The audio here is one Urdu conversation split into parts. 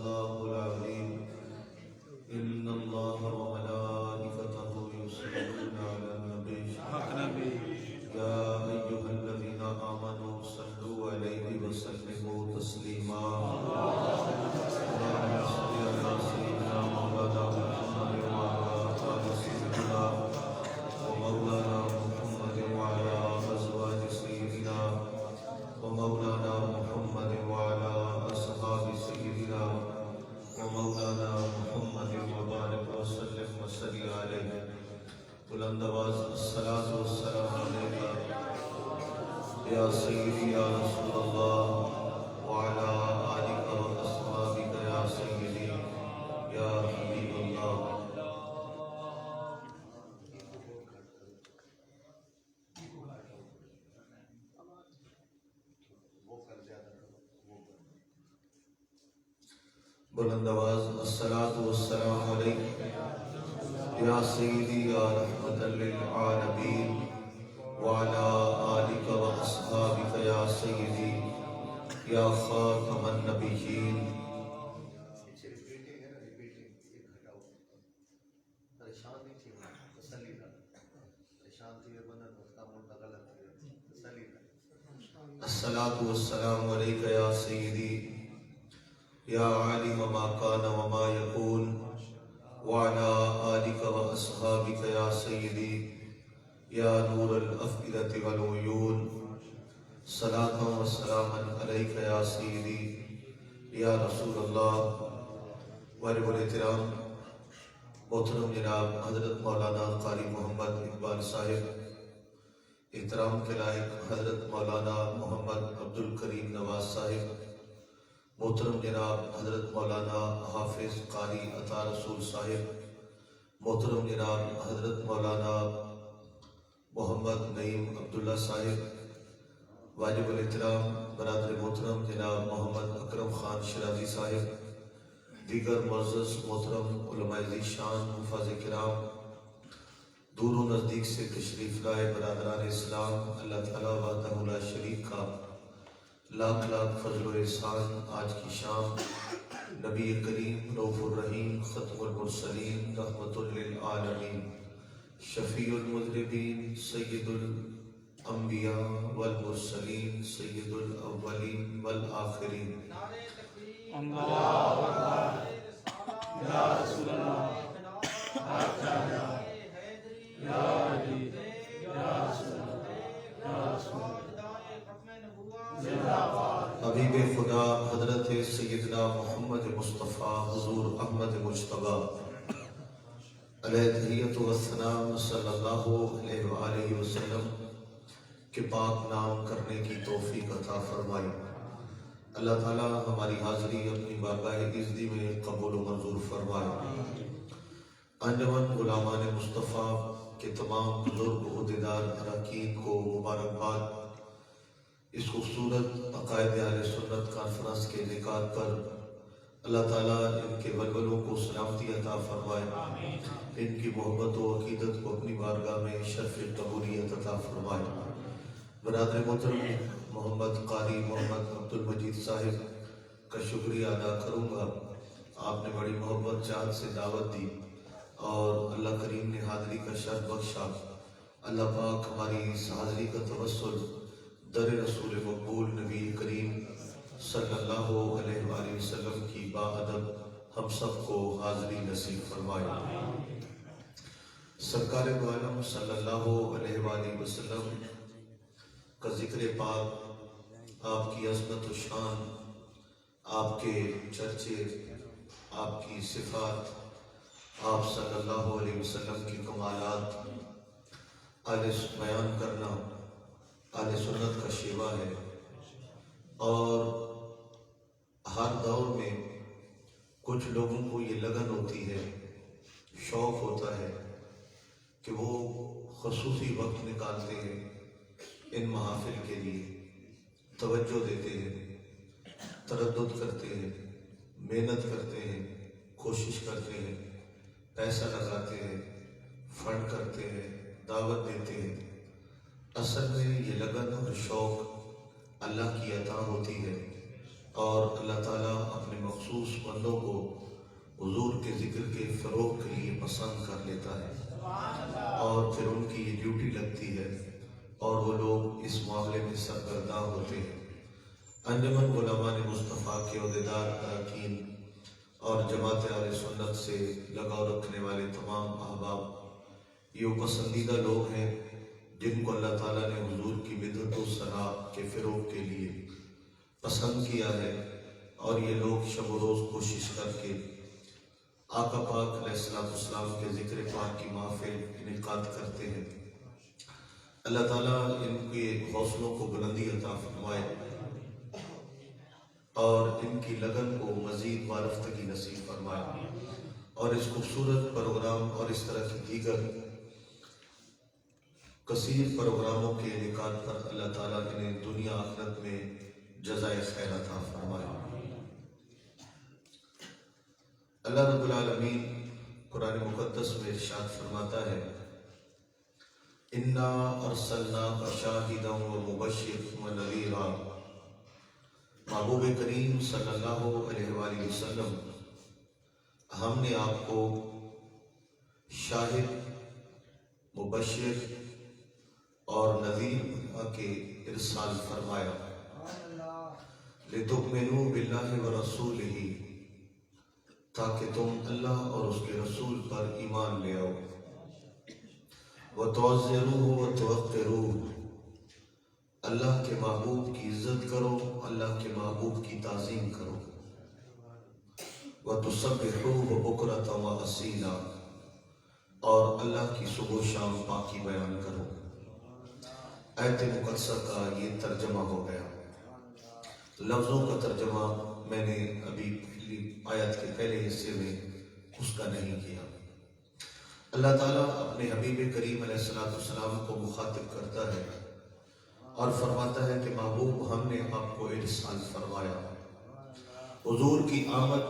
الله العظيم إن الله وملائكته يصلون على النبي يا أيها الذين آمنوا صلوا عليه وسلموا تسليما اللهم صل على سيدنا مولانا محمد وعلى آل سيدنا ومولانا محمد وعلى أزواج سيدنا ومولانا محمد وعلى أصحاب سيدنا ومولانا محمد وبارك وسلم وصل عليه بلند آواز الصلاة والسلام عليك يا سيدي يا رسول الله وعلى آلك وأصحابك يا سيدي يا حبيب الله. بلند آواز الصلاة والسلام علیک یا سیدی یا رحمت للعالمین وعلى آلک واصحابک یا سیدی یا خاتم النبیین. الصلاة والسلام علیک یا سیدی یا عالم ما کان وما یکون وعلى آلک واصحابک یا سیدی یا نور الافئدة والعیون. صلاۃ و سلام علیک یا سیدی یا رسول اللہ. والد الاحترام محترم جناب حضرت مولانا قاری محمد اقبال صاحب، احترام کے لائق حضرت مولانا محمد عبدالکریم نواز صاحب، محترم جناب حضرت مولانا حافظ قاری عطا رسول صاحب، محترم جناب حضرت مولانا محمد نعیم عبداللہ صاحب، واجب الاحترام برادر محترم جناب محمد اکرم خان شرازی صاحب، دیگر معزز محترم علماء ذیشان حفاظ کرام، دور و نزدیک سے تشریف لائے برادران اسلام، اللہ تعالیٰ وحدہ لا شریک کا لاکھ لاکھ فضل و احسان. آج کی شام نبی کریم رؤوف الرحیم ختم المرسلین رحمت للعالمین شفیع المذنبین سید الانبیاء والمرسلین سید الاولین والآخرین. اللہ اکبر یا رسول اللہ یا علی یا رسول اللہ یا رسول اللہ. حبیب خدا حضرت سیدنا محمد مصطفیٰ حضور احمد مجتبیٰ علیہ تحیت و السلام صلی اللہ علیہ وآلہ وسلم کے پاک نام کرنے کی توفیق عطا فرمائی. اللہ تعالی ہماری حاضری اپنی بارگاہ عزتی میں قبول و منظور فرمائے. انجمن غلامان مصطفیٰ کے تمام بزرگ عہدیدار اراکین کو مبارکباد. اس خوبصورت عقائد اہل سنت کانفرنس کے انعقاد پر اللہ تعالیٰ ان کے ولولوں کو سلامتی عطا فرمائے، ان کی محبت و عقیدت کو اپنی بارگاہ میں شرف قبولیت عطا فرمائے. برادر محترم محمد قاری محمد عبدالمجید صاحب کا شکریہ ادا کروں گا. آپ نے بڑی محبت چاہت سے دعوت دی اور اللہ کریم نے حاضری کا شرف بخشا. اللہ پاک ہماری اس حاضری کا توسل در رسول مقبول نبی کریم صلی اللہ علیہ وآلہ وسلم کی باادب ہم سب کو حاضری نصیب فرمائے. سرکار دو عالم صلی اللہ علیہ وآلہ وسلم کا ذکر پاک، آپ کی عظمت و شان، آپ کے چرچے، آپ کی صفات، آپ صلی اللہ علیہ وسلم کی کمالات بیان کرنا اہل سنت کا شیوا ہے. اور ہر دور میں کچھ لوگوں کو یہ لگن ہوتی ہے، شوق ہوتا ہے کہ وہ خصوصی وقت نکالتے ہیں ان محافل کے لیے، توجہ دیتے ہیں، تردد کرتے ہیں، محنت کرتے ہیں، کوشش کرتے ہیں، پیسہ لگاتے ہیں، فنڈ کرتے ہیں، دعوت دیتے ہیں. اصل میں یہ لگن اور شوق اللہ کی عطا ہوتی ہے. اور اللہ تعالیٰ اپنے مخصوص بندوں کو حضور کے ذکر کے فروغ کے لیے پسند کر لیتا ہے اور پھر ان کی یہ ڈیوٹی لگتی ہے اور وہ لوگ اس معاملے میں سرگرداں ہوتے ہیں۔ انجمن علماء مصطفیٰ کے عہدیدار اراکین اور جماعت اہل سنت سے لگاؤ رکھنے والے تمام احباب یہ پسندیدہ لوگ ہیں جن کو اللہ تعالیٰ نے حضور کی بدعت و ثنا کے فروغ کے لیے پسند کیا ہے، اور یہ لوگ شب و روز کوشش کر کے آقا پاک علیہ السلام کے ذکر پاک کی محفل انعقاد کرتے ہیں۔ اللہ تعالیٰ ان کے حوصلوں کو بلندی عطا فرمائے اور ان کی لگن کو مزید وارفتگی نصیب فرمائے، اور اس خوبصورت پروگرام اور اس طرح کی دیگر کثیر پروگراموں کے انعقاد پر اللہ تعالیٰ انہیں دنیا آخرت میں جزائے خیر عطا فرمائے۔ اللہ رب العالمین قرآن مقدس میں ارشاد فرماتا ہے اِنَّا أَرْسَلْنَاكَ شَاهِدًا وَمُبَشِّرًا وَنَذِيرًا۔ محبوب کریم صلی اللہ علیہ وآلہ وسلم، ہم نے آپ کو شاہد، مبشر اور نذیر بنا کے ارسال فرمایا، لِتُؤْمِنُوا بِاللَّهِ وَرَسُولِهِ، تاکہ تم اللہ اور اس کے رسول پر ایمان لے آؤ، وَتُعَزِّرُوهُ وَتُوَقِّرُوهُ، اللہ کے محبوب کی عزت کرو، اللہ کے محبوب کی تعظیم کرو، وَتُسَبِّحُوهُ بُكْرَةً وَأَصِيلًا، اور اللہ کی صبح و شام پاکی بیان کرو۔ آیت مقدسہ کا یہ ترجمہ ہو گیا۔ لفظوں کا ترجمہ میں نے ابھی پہلی آیت کے پہلے حصے میں اس کا نہیں کیا۔ اللہ تعالیٰ اپنے حبیب کریم علیہ السلام کو مخاطب کرتا ہے اور فرماتا ہے کہ محبوب، ہم نے آپ کو ارسال فرمایا۔ حضور کی آمد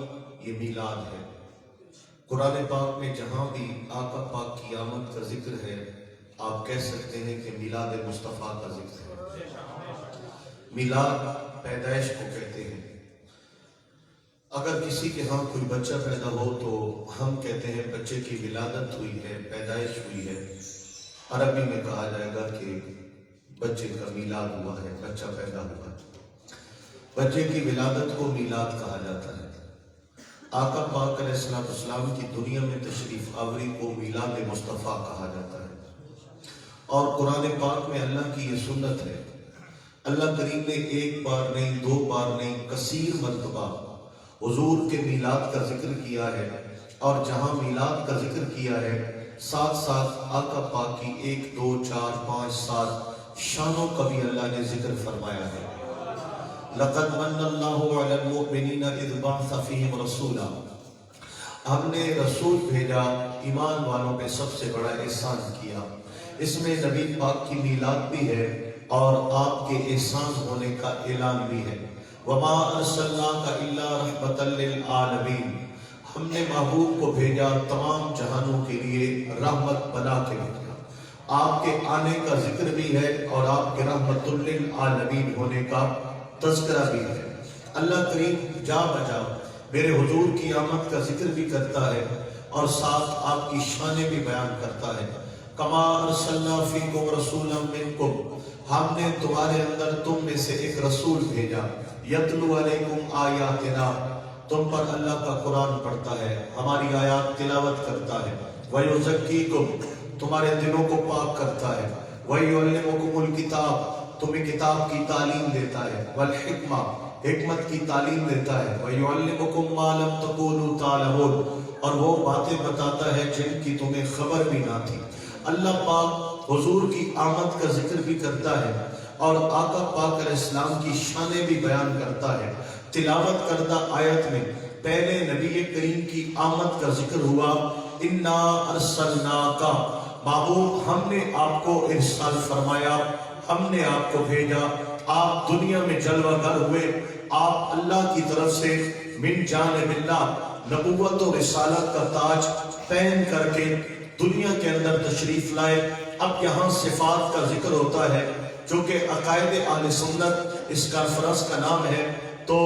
یہ میلاد ہے۔ قرآن پاک میں جہاں بھی آقا پاک کی آمد کا ذکر ہے، آپ کہہ سکتے ہیں کہ میلاد مصطفیٰ کا ذکر ہے۔ میلاد پیدائش کو کہتے ہیں۔ اگر کسی کے ہاں کوئی بچہ پیدا ہو تو ہم کہتے ہیں بچے کی ولادت ہوئی ہے، پیدائش ہوئی ہے۔ عربی میں کہا جائے گا کہ بچے کا میلاد ہوا ہے، بچہ پیدا ہوا ہے۔ بچے کی ولادت کو میلاد کہا جاتا ہے۔ آقا پاک علیہ السلام کی دنیا میں تشریف آوری کو میلاد مصطفیٰ کہا جاتا ہے، اور قرآن پاک میں اللہ کی یہ سنت ہے۔ اللہ کریم نے ایک بار نہیں، دو بار نہیں، کثیر مرتبہ حضور کے میلاد کا ذکر کیا ہے، اور جہاں میلاد کا ذکر کیا ہے ساتھ ساتھ آقا پاک کی 1 2 4 5 7 شانوں کا بھی اللہ نے ذکر فرمایا ہے۔ لَقَدْ مَنَّ اللَّهُ عَلَى الْمُؤْمِنِينَ إِذْ بَعَثَ فِيهِمْ رَسُولًا، ہم نے رسول بھیجا، ایمان والوں پہ سب سے بڑا احسان کیا۔ اس میں نبی پاک کی میلاد بھی ہے اور آپ کے احسان ہونے کا اعلان بھی ہے۔ وَمَا أَرْسَلْنَاكَ إِلَّا رَحْمَةً لِلْعَالَمِينَ، ہم نے محبوب کو بھیجا تمام جہانوں کے لیے رحمت بنا کے بھیجا۔ آپ کے آنے کا ذکر بھی ہے اور آپ کے رحمت للعالمین ہونے کا تذکرہ بھی ہے۔ اللہ کریم جا بجا میرے حضور کی آمد کا ذکر بھی کرتا ہے اور ساتھ آپ کی شانیں بھی بیان کرتا ہے۔ کما ارسلنا فیکم رسولا منکم، ہم نے تمہارے اندر تم میں سے ایک رسول بھیجا، یتلو علیکم آیاتنا، تم پر اللہ کا قرآن پڑھتا ہے، ہماری آیات تلاوت کرتا ہے، وَيُزَكِّيكُمْ، تمہارے دلوں کو پاک کرتا ہے، وَيُعَلِّمُكُمُ الْكِتَابَ، تمہیں کتاب کی تعلیم دیتا ہے، والحکمہ، حکمت کی تعلیم دیتا ہے، وَيُعَلِّمُكُمْ مَا لَمْ تَكُونُوا تَعْلَمُونَ، اور وہ باتیں بتاتا ہے جن کی تمہیں خبر بھی نہ تھی۔ اللہ پاک حضور کی آمد کا ذکر بھی کرتا ہے اور آقا پاک علیہ السلام کی شانیں بھی بیان کرتا ہے۔ تلاوت کردہ آیت میں پہلے نبی کریم کی آمد کا ذکر ہوا، اِنَّا أَرْسَلْنَاكَ، محبوب ہم نے آپ کو ارسال فرمایا، ہم نے آپ کو بھیجا، آپ دنیا میں جلوہ گر ہوئے، آپ اللہ کی طرف سے من جانب اللہ نبوت و رسالت کا تاج پہن کر کے دنیا کے اندر تشریف لائے۔ اب یہاں صفات کا ذکر ہوتا ہے جو کہ عقائد اہل سنت اس کانفرنس کا نام ہے، تو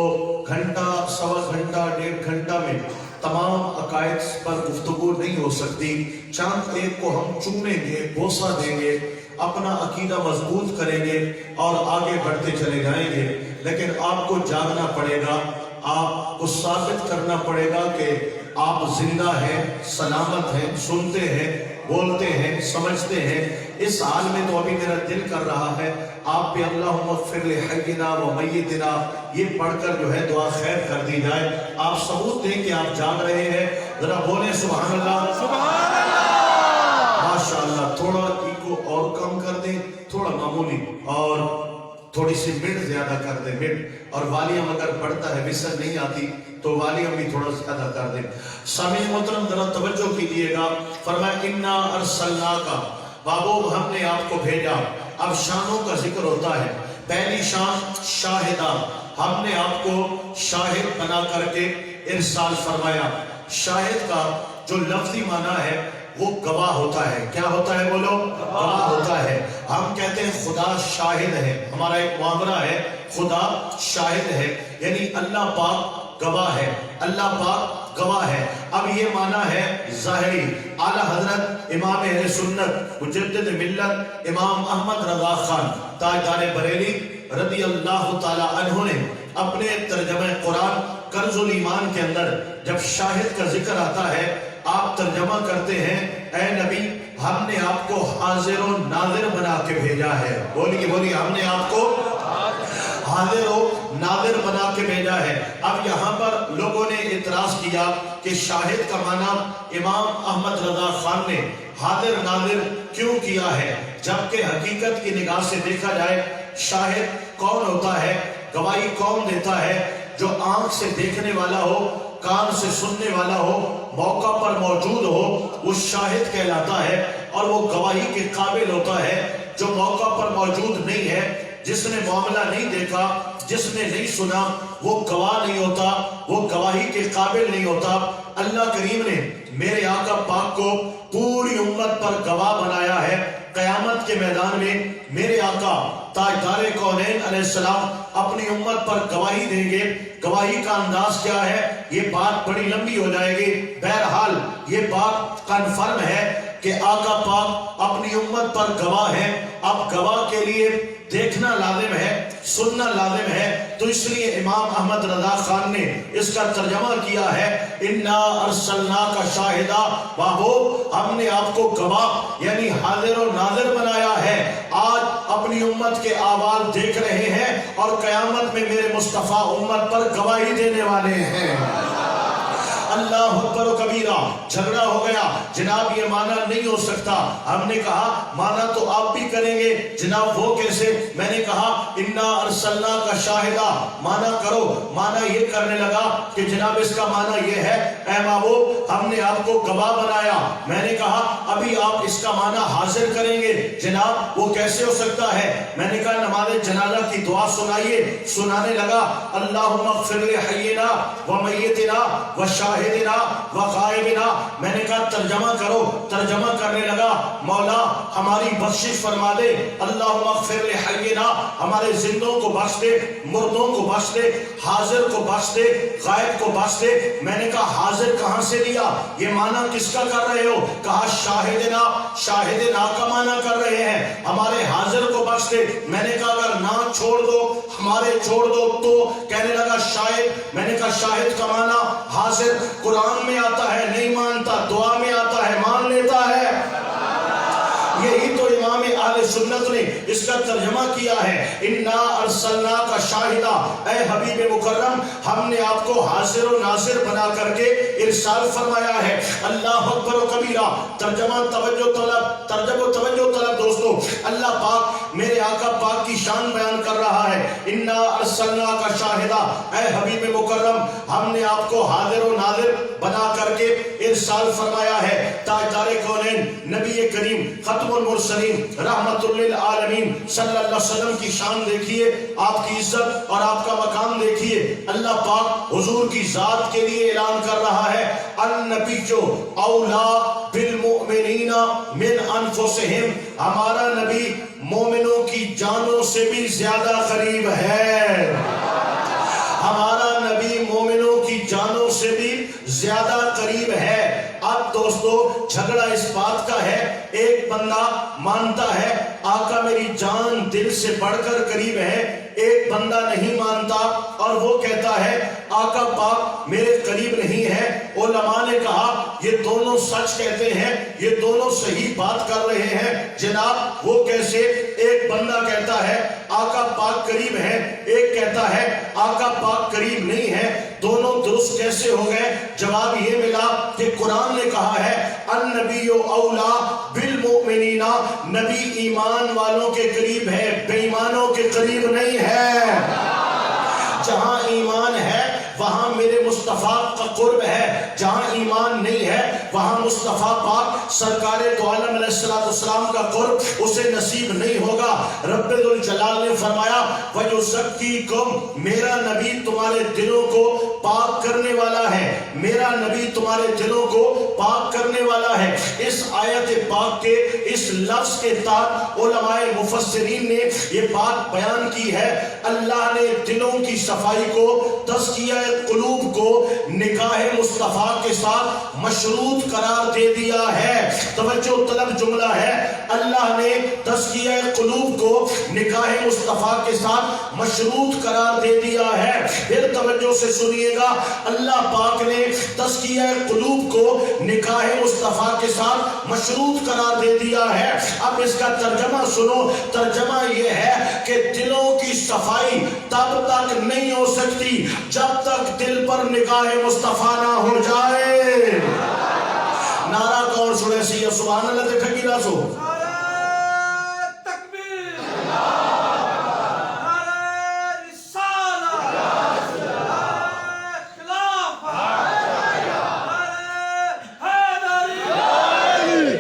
گھنٹہ سوا گھنٹہ 1.5 گھنٹہ میں تمام عقائد پر گفتگو نہیں ہو سکتی. چاند ایک کو ہم چومیں گے، بوسہ دیں گے، اپنا عقیدہ مضبوط کریں گے اور آگے بڑھتے چلے جائیں گے. لیکن آپ کو جاگنا پڑے گا، آپ کو ثابت کرنا پڑے گا کہ آپ زندہ ہیں، سلامت ہیں، سنتے ہیں، بولتے ہیں، سمجھتے ہیں. اس حال میں تو ابھی میرا دل کر رہا ہے آپ پہ اللہم اغفر لحینا و میتنا یہ پڑھ کر جو ہے دعا خیر کر دی جائے. آپ ثبوت دیں کہ آپ جاگ رہے ہیں. ذرا بولیں سبحان اللہ، سبحان اللہ. ماشاءاللہ. تھوڑا ایکو اور کم کر دیں، تھوڑا معمولی، اور تھوڑی سی مڈ زیادہ کر دیں، مڈ. اور والیوم اگر بڑھتا ہے، وسر نہیں آتی تو والیوم بھی تھوڑا زیادہ کر دیں. سامعین محترم ذرا توجہ کیجیے گا. فرمایا انا ارسلناک، بابو ہم نے آپ کو بھیجا. اب شانوں کا ذکر ہوتا ہے. پہلی شان شاہدہ، ہم نے آپ کو شاہد بنا کر کے ارسال فرمایا. شاہد کا جو لفظی معنی ہے وہ گواہ ہوتا ہے. کیا ہوتا ہے بولو؟ گواہ ہوتا ہے. ہم کہتے ہیں خدا شاہد ہے، ہمارا ایک محاورہ ہے خدا شاہد ہے، یعنی اللہ پاک گواہ ہے، اللہ پاک گواہ ہے. اب یہ معنی ہے ظاہری. اعلیٰ حضرت امام اہل سنت مجدد ملت امام احمد رضا خان تاجدار بریلی رضی اللہ تعالی عنہ نے اپنے ترجمہ قرآن کنز الایمان کے اندر جب شاہد کا ذکر آتا ہے آپ ترجمہ کرتے ہیں اے نبی ہم نے آپ کو حاضر و ناظر بنا کے بھیجا ہے. بولیے بولیے، ہم نے آپ کو حاضر و ناظر بنا کے بھیجا ہے. اب یہاں پر لوگوں نے اعتراض کیا کہ شاہد کا معنی امام احمد رضا خان نے حاضر ناظر کیوں کیا ہے، جبکہ حقیقت کی نگاہ سے دیکھا جائے شاہد کون ہوتا ہے، گواہی کون دیتا ہے؟ جو آنکھ سے دیکھنے والا ہو، کان سے سننے والا ہو، موقع پر موجود ہو، وہ شاہد کہلاتا ہے. اور وہ گواہی کے قابل ہوتا ہے جو موقع پر موجود نہیں ہے، جس نے معاملہ نہیں دیکھا، جس نے نہیں سنا، وہ گواہ نہیں ہوتا، وہ گواہی کے قابل نہیں ہوتا. اللہ کریم نے میرے آقا پاک کو پوری امت پر گواہ بنایا ہے. قیامت کے میدان میں میرے آقا تاجدار کونین علیہ السلام اپنی امت پر گواہی دیں گے. گواہی کا انداز کیا ہے یہ بات بڑی لمبی ہو جائے گی. بہرحال یہ بات کنفرم ہے کہ آقا پاک اپنی امت پر گواہ ہیں. اب گواہ کے لیے دیکھنا لازم ہے، سننا لازم ہے. تو اس لیے امام احمد رضا خان نے اس کا ترجمہ کیا ہے انا ارسلناک شاہدہ، بابو ہم نے آپ کو گواہ یعنی حاضر و ناظر بنایا ہے. آج اپنی امت کے اعمال دیکھ رہے ہیں اور قیامت میں میرے مصطفیٰ امت پر گواہی دینے والے ہیں. اللہ اکبر و کبیرہ. جھگڑا ہو گیا جناب یہ معنی نہیں ہو سکتا. ہم نے کہا معنی تو آپ بھی کریں گے جناب، وہ کیسے؟ میں نے کہا انا ارسلناک شاہدہ معنی کرو. معنی یہ کرنے لگا کہ جناب اس کا معنی یہ ہے اے محبوب ہم نے آپ کو گواہ بنایا. میں نے کہا ابھی آپ اس کا معنی حاضر کریں گے جناب، وہ کیسے ہو سکتا ہے؟ میں نے کہا نماز جنازہ کی دعا سنائیے. سنانے لگا اللہم اغفر لحینا و میتنا و شاہدنا و غائبنا. میں نے کہا ترجمہ کرو. ترجمہ کرنے لگا مولا ہماری بخشش فرما دے. اللہم اغفر لحینا ہمارے زندوں کو بخش دے، مردوں کو بخش دے، حاضر کو بخش دے، غائب کو بخش دے. میں نے کہا حاضر کہاں سے لیا؟ یہ معنی کس کا کر رہے ہو؟ کہا شاہدنا. شاہدنا کا معنی کر رہے ہیں ہمارے حاضر کو بخش دے. میں نے کہا اگر نہ چھوڑ دو ہمارے چھوڑ دو تو؟ کہنے لگا شاہد. میں نے کہا شاہد کا معنی حاضر قرآن میں آتا ہے، نہیں مانتا، دعا میں آتا ہے، مان لیتا ہے. یہی تو امام اہل سنت نے اس کا ترجمہ کیا ہے انا ارسلناک شاہدہ. اے حبیب مکرم ہم نے آپ کو حاضر و ناظر بنا کر کے ارسال فرمایا ہے. اللہ اکبر و کبیرہ. ترجمہ توجہ طلب، ترجمہ توجہ طلب دوستو. اللہ پاک میرے آقا پاک کی شان بیان کر رہا ہے انا ارسلناک شاہدہ. اے حبیب مکرم ہم نے آپ کو حاضر و ناظر بنا کر کے ارسال فرمایا ہے. تاجدار کونین نبی کریم ختم المرسلین رحمت للعالمین صلی اللہ علیہ وسلم کی شان دیکھیے، آپ کی عزت اور آپ کا مقام دیکھیے. اللہ پاک حضور کی ذات کے لیے اعلان کر رہا ہے النبی اولا بالمؤمنین من انفسہم. ہمارا نبی مومنوں کی جانوں سے بھی زیادہ قریب ہے. ہمارا نبی مومنوں کی جانوں سے بھی زیادہ قریب ہے۔ اب دوستو جھگڑا اس بات کا ہے، ایک بندہ مانتا ہے آقا میری جان دل سے بڑھ کر قریب ہے، ایک بندہ نہیں مانتا اور وہ کہتا ہے آقا پاک میرے قریب نہیں ہے۔ علماء نے کہا یہ دونوں سچ کہتے ہیں، یہ دونوں صحیح بات کر رہے ہیں۔ جناب وہ کیسے؟ ایک بندہ کہتا ہے آقا پاک قریب ہے، ایک کہتا ہے آقا پاک قریب نہیں ہے، دونوں درست کیسے ہو گئے؟ جواب یہ ملا کہ قرآن نے کہا ہے النبی اولا بالمؤمنین، نبی ایمان والوں کے قریب ہے، بے ایمانوں کے قریب نہیں ہے۔ جہاں ایمان ہے وہاں میرے مصطفیٰ کا قرب ہے، جہاں ایمان نہیں ہے وہاں مصطفیٰ پاک سرکار دو عالم علیہ السلام کا قرب اسے نصیب نہیں ہوگا۔ رب ذوالجلال نے فرمایا وَيُزَكِّيكُمْ، میرا نبی تمہارے دلوں کو پاک کرنے والا ہے، میرا نبی تمہارے دلوں کو پاک کرنے والا ہے۔ اس آیت پاک کے اس لفظ کے تحت علماء مفسرین نے یہ بات بیان کی ہے، اللہ نے دلوں کی صفائی کو، تزکیہ قلوب کو نکاح مصطفیٰ کے ساتھ مشروط قرار دے دیا ہے۔ توجہ طلب جملہ ہے، اللہ نے تزکیہ قلوب کو نکاح مصطفیٰ کے ساتھ مشروط قرار دے دیا ہے۔ پھر توجہ سے سنیے گا، اللہ پاک نے تزکیہ قلوب کو نکاح مصطفیٰ کے ساتھ مشروط قرار دے دیا ہے۔ اب اس کا ترجمہ سنو، ترجمہ یہ ہے کہ دلوں کی صفائی تب تک نہیں ہو سکتی جب تک دل پر نگاہ مصطفیٰ نہ ہو جائے۔ نعرہ کون سنے سی سبحان اللہ دیکھا گی نہ سو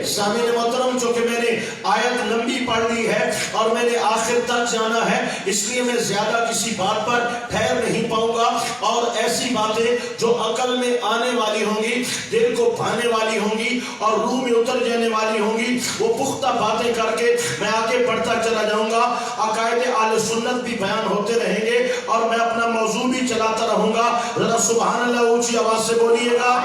سامعین محترم، چونکہ میں نے آیت لمبی پڑھ لی ہے اور میں نے آخر تک جانا ہے، اس لیے میں زیادہ کسی بات پر ٹھہر نہیں پاؤں گا، اور ایسی باتیں جو عقل میں آنے والی ہوں گی، دل کو بھانے والی ہوں گی اور روح میں اتر جانے والی ہوں گی، وہ پختہ باتیں کر کے میں آگے بڑھتا چلا جاؤں گا۔ عقائد اہل سنت بھی بیان ہوتے رہیں گے اور میں اپنا موضوع بھی چلاتا رہوں گا۔ ذرا سبحان اللہ اونچی آواز سے بولیے گا۔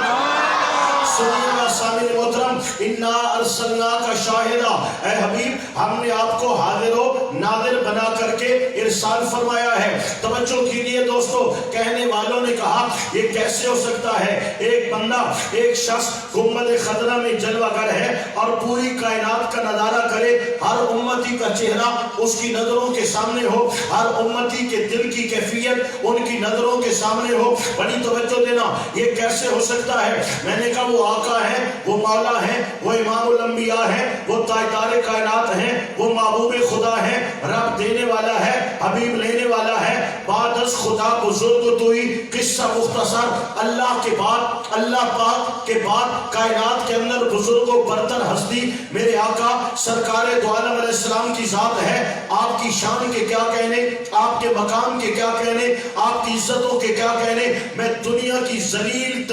سنیے گا سامعین محترم، انا ارسلناک شاہدا، اے حبیب ہم نے آپ کو حاضر و ناظر بنا کر کے ارسال فرمایا ہے۔ توجہ کیجئے دوستو، کہنے والوں نے کہا یہ کیسے ہو سکتا ہے؟ ایک بندہ، ایک شخص گنبد خضرا میں جلوہ گر ہے اور پوری کائنات کا نظارہ کرے، ہر امتی کا چہرہ اس کی نظروں کے سامنے ہو، ہر امتی کے دل کی کیفیت ان کی نظروں کے سامنے ہو۔ بڑی توجہ دینا، یہ کیسے ہو سکتا ہے؟ میں نے کہا وہ آقا ہے، وہ مولا ہے، وہ امام الانبیاء ہے، وہ تاجدار کائنات ہیں، وہ محبوب خدا ہے، رب دینے والا ہے، حبیب لینے والا ہے، بعد از خدا بزرگ تو ہی۔ قصہ مختصر، اللہ کے بعد، اللہ پاک کے بعد کائنات کے اندر بزرگ و برتر ہستی میرے آقا سرکار دو عالم علیہ السلام کی ذات ہے۔ آپ کی شان کے کیا کہنے، آپ کے مقام کے کیا کہنے، آپ کی عزتوں کے کیا کہنے۔ میں دنیا کی ذلیل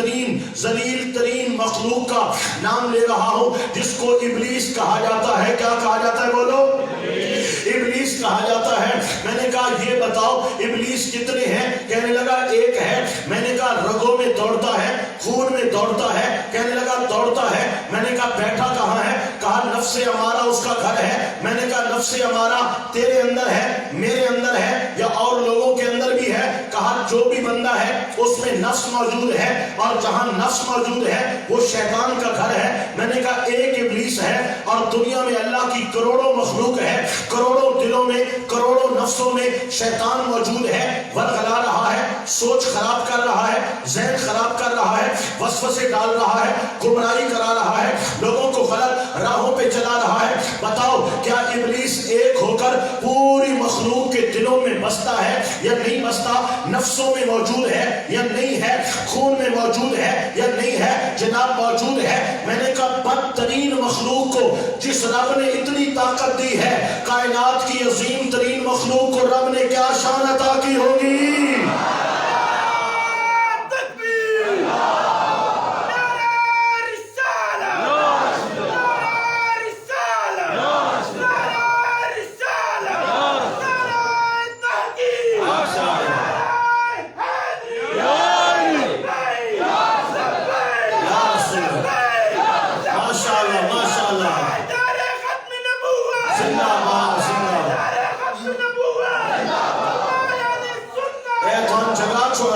ترین مخلوق کا نام لے رہا ہوں جس کو ابلیس کہا جاتا ہے۔ کیا کہا جاتا ہے؟ بولو، ابلیس کہا جاتا ہے۔ میں نے کہا یہ بتاؤ ابلیس کتنے ہیں؟ کہنے لگا ایک ہے۔ میں نے کہا رگوں میں دوڑتا ہے، خون میں دوڑتا ہے؟ کہنے لگا دوڑتا ہے۔ میں نے کہا بیٹھا کہاں ہے؟ کہا نفس امارہ اس کا گھر ہے۔ میں نے کہا نفس امارہ تیرے اندر ہے، میرے اندر ہے، یا اور لوگوں کے اندر بھی ہے؟ کہا جو بھی بندہ ہے اس میں نفس موجود ہے، اور جہاں نفس موجود ہے وہ شیطان کا گھر ہے۔ میں نے کہا ایک ابلیس ہے، اور دنیا میں اللہ کی کروڑوں مخلوق ہے، کروڑوں دلوں میں، کروڑوں نفسوں میں شیطان موجود ہے، ورغلا رہا ہے، سوچ خراب کر رہا ہے، ذہن خراب کر رہا ہے، وسوسے ڈال رہا ہے، گمراہی کرا رہا ہے، لوگوں کو غلط راہوں پہ چلا رہا ہے۔ بتاؤ کیا ابلیس ایک ہو کر پوری مخلوق کے دلوں میں بستا ہے یا نہیں بستا؟ نفسوں میں موجود ہے یا نہیں ہے؟ خون میں موجود ہے یا نہیں ہے؟ جناب موجود ہے۔ میں نے کہا بدترین مخلوق کو جس رب نے اتنی طاقت دی ہے، کائنات کی عظیم ترین مخلوق کو رب نے کیا شان عطا کی ہوگی؟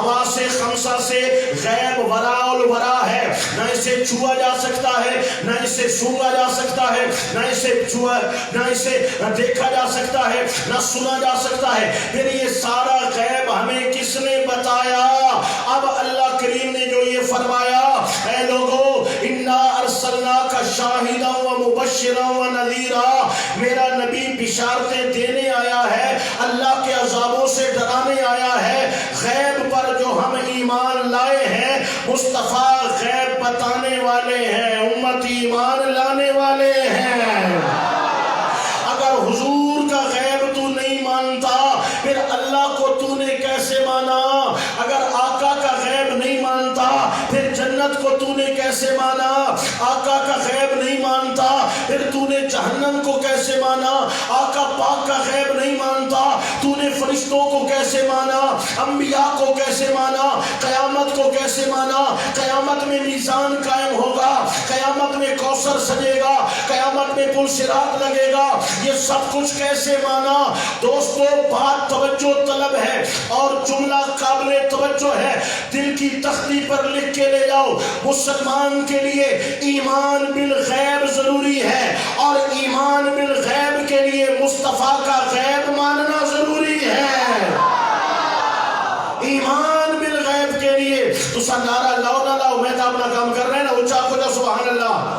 حواس خمسہ سے غیب ورا الورا ہے، نہ اسے چھوا جا سکتا ہے، نہ اسے سونگا جا سکتا ہے، نہ اسے دیکھا جا سکتا ہے، نہ سنا جا سکتا ہے۔ پھر یہ سارا غیب ہمیں کس نے بتایا؟ اب اللہ کریم نے جو یہ فرمایا، اے لوگو انا ارسلناک شاہدا و مبشرا و نذیرا، میرا نبی بشارتیں دینے آیا ہے، اللہ کے عذابوں سے ڈرانے آیا ہے۔ غیب پر جو ہم ایمان لائے ہیں، مصطفیٰ غیب بتانے والے ہیں، امت ایمان لانے والے ہیں۔ اگر حضور کا غیب تو نہیں مانتا، پھر اللہ کو تو نے کیسے مانا؟ اگر آقا کا غیب نہیں مانتا، پھر جنت کو تو نے کیسے مانا؟ آقا کا غیب نہیں مانتا، پھر تو نے جہنم کو کیسے مانا؟ آقا پاک کا غیب نہیں مانتا، تو نے فرشتوں کو کیسے مانا؟ انبیاء کو کیسے مانا؟ قیامت کو کیسے مانا؟ قیامت میں میزان قائم ہوگا، قیامت میں کوثر سجے گا، قیامت میں پل صراط لگے گا، یہ سب کچھ کیسے مانا؟ دوستو بات توجہ طلب ہے اور جملہ قابل توجہ ہے، دل کی تختی پر لکھ کے لے جاؤ۔ مسلمان کے لیے ایمان بالغیب ضروری ہے، اور ایمان بالغیب کے لیے مصطفیٰ کا غیب ماننا ضروری ہے۔ ایمان بالغیب کے لیے تو نعرہ لاؤ نہ لاؤ، میں تو اپنا کام کر رہے ہیں نا، اونچا کو جا سبحان اللہ۔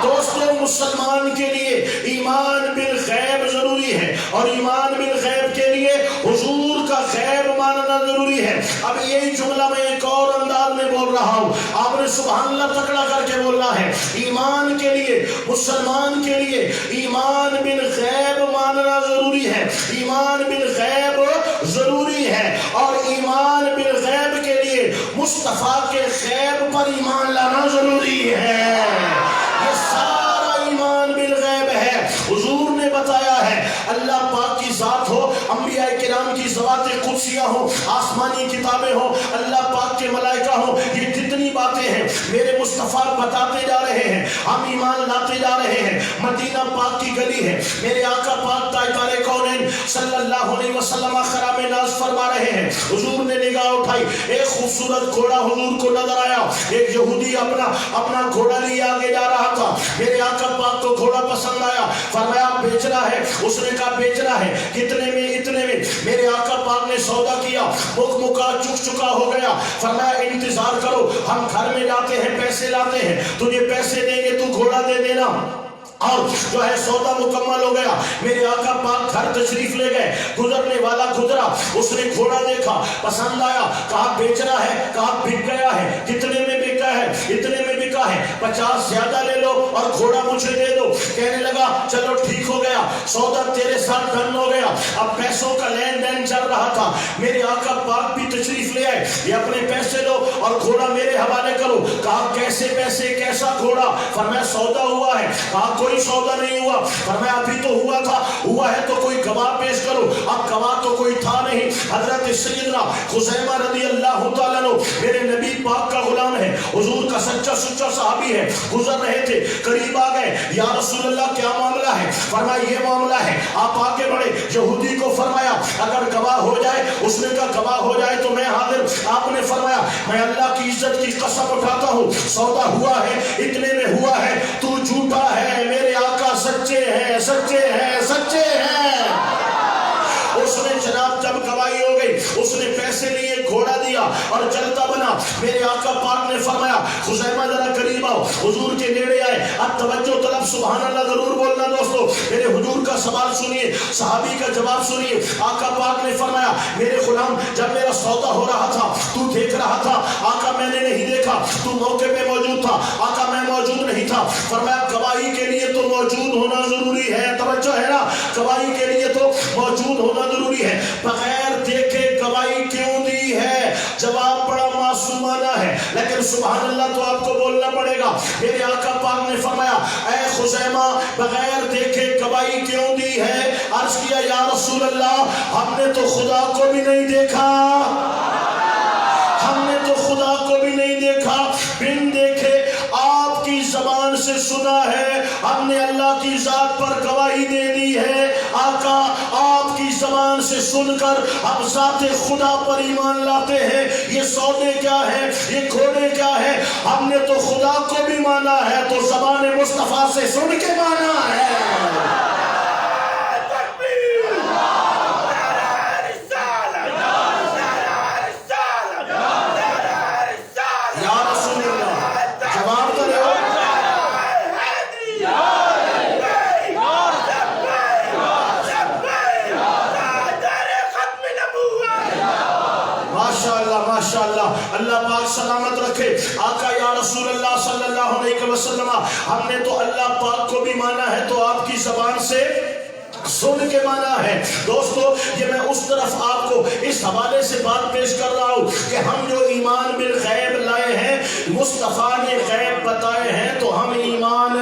دوستو مسلمان کے لیے ایمان بالغیب ضروری ہے، اور ایمان بالغیب کے لیے حضور کا غیب ماننا ضروری ہے۔ اب یہی جملہ میں ایک اور انداز میں بول رہا ہوں، آپ نے سبحان اللہ تکڑا کر کے بولنا ہے۔ ایمان کے لیے، مسلمان کے لیے ایمان بالغیب ماننا ضروری ہے، ایمان بالغیب ضروری ہے، اور ایمان بالغیب کے لیے مصطفیٰ کے غیب پر ایمان لانا ضروری ہے۔ یہ سارا ایمان بالغیب ہے۔ حضور نے بتایا ہے، اللہ پاک کی ذات ہو، انبیاء کرام کی ذوات قدسیہ ہو، آسمانی کتابیں ہو، اللہ پاک کے ملائکہ ہو، یہ جتنی باتیں ہیں میرے مصطفیٰ بتاتے جا رہے ہیں، ہم ایمان لاتے جا رہے ہیں۔ مدینہ پاک کی گلی ہے، میرے آقا پاک تاجدار کونین صلی اللہ علیہ وسلم خرام ناز فرما رہے ہیں۔ حضور نے نگاہ اٹھائی، ایک خوبصورت گھوڑا حضور کو نظر آیا، ایک یہودی اپنا گھوڑا لیے آگے جا رہا تھا، میرے آقا پاک کو گھوڑا پسند آیا، فرمایا بیچنا ہے؟ اس نے کہا بیچنا ہے، کتنے میں؟ اتنے میں۔ میرے آقا پاک نے سودا کیا، مک مکا چک چکا ہو گیا، فرمایا انتظار کرو، ہم گھر میں جاتے ہیں پیسے لاتے ہیں، تجھے پیسے دیں گے تو گھوڑا دے دینا۔ اور جو ہے سودا مکمل ہو گیا، میرے آقا پاک گھر تشریف لے گئے، گزرنے والا گزرا، اس نے گھوڑا دیکھا، پسند آیا، کہا بیچنا ہے، کہا بک گیا ہے، کتنے میں بکا ہے؟ اتنے میں بکا ہے، 50 زیادہ لے لو اور گھوڑا مجھے دے دو۔ کہنے لگا چلو ٹھیک ہو گیا، سودا تیرے ساتھ ڈن ہو گیا۔ اب پیسوں کا لین دین چل رہا تھا، میرے آقا پاک بھی تشریف لے آئے، یہ اپنے پیسے لو اور گھوڑا میرے حوالے کرو۔ کہا کیسے پیسے، کیسا گھوڑا؟ فرمایا سودا ہوا ہے۔ کہا کوئی سودا نہیں ہوا۔ فرمایا ابھی تو ہوا تھا، ہوا ہے تو کوئی گواہ پیش کرو۔ اب گواہ تو کوئی تھا نہیں۔ حضرت سیدنا خزیمہ رضی اللہ تعالیٰ عنہ میرے نبی پاک کا غلام ہے، حضور کا سچا سچا صحابی ہے، گزر رہے تھے، قریب آ گئے، یا رسول اللہ کیا معاملہ ہے؟ فرمایا یہ معاملہ ہے۔ آپ آگے بڑھے، یہودی کو فرمایا اگر گواہ ہو جائے، اس نے کہا گواہ ہو جائے تو میں حاضر۔ آپ نے فرمایا میں اللہ کی عزت کی قسم اٹھاتا ہوں، سودا ہوا ہے، اتنے میں ہوا ہے، تو جھوٹا ہے، میرے آقا سچے ہیں، سچے ہیں، سچے ہیں۔ اس نے جناب جب گواہی ہو گئی، اس نے پیسے لیے، گھوڑا دیا اور چلتا بنا۔ میرے آقا پاک نے فرمایا خزیمہ ذرا قریب آؤ، حضور کے نیڑے آئے۔ اب توجہ طلب، سبحان اللہ ضرور بولنا دوستو، میرے حضور کا سوال سنیے، صحابی کا جواب سنیے۔ آقا پاک نے فرمایا میرے غلام جب میرا سودا ہو رہا تھا تو دیکھ رہا تھا؟ آقا میں نے نہیں دیکھا، تو موقع پہ موجود تھا؟ آقا میں موجود نہیں تھا۔ فرمایا گواہی کے لیے تو موجود ہونا ضروری ہے، توجہ ہے نا، گواہی کے لیے تو موجود ہونا ضروری ہے۔ بغیر دیکھے گواہی کیوں دی ہے؟ جواب بڑا معصومانہ ہے، لیکن سبحان اللہ تو آپ کو بولنا پڑے گا۔ میرے آقا پاک نے فرمایا اے خزیمہ بغیر دیکھے گواہی کیوں دی ہے؟ عرض کیا یا رسول اللہ ہم نے تو خدا کو بھی نہیں دیکھا، ہم نے تو خدا کو بھی نہیں دیکھا، بن دیکھے آپ کی زبان سے سنا ہے، ہم نے اللہ کی ذات پر گواہی دے دی ہے۔ آقا آپ کی زبان سے سن کر اب ذات خدا پر ایمان لاتے ہیں. یہ سودے کیا ہے, یہ گھوڑے کیا ہے؟ ہم نے تو خدا کو بھی مانا ہے تو زبان مصطفیٰ سے سن کے مانا ہے. یا رسول اللہ, جواب تو دو. ماشاءاللہ, اللہ پاک سلامت رکھے. آقا یا رسول اللہ صلی اللہ علیہ وسلم, ہم نے تو اللہ پاک کو بھی مانا ہے تو آپ کی زبان سے سن کے مانا ہے. دوستو, یہ میں اس طرف آپ کو اس حوالے سے بات پیش کر رہا ہوں کہ ہم جو ایمان بالغیب لائے ہیں, مصطفیٰ نے غیب بتائے ہیں تو ہم ایمان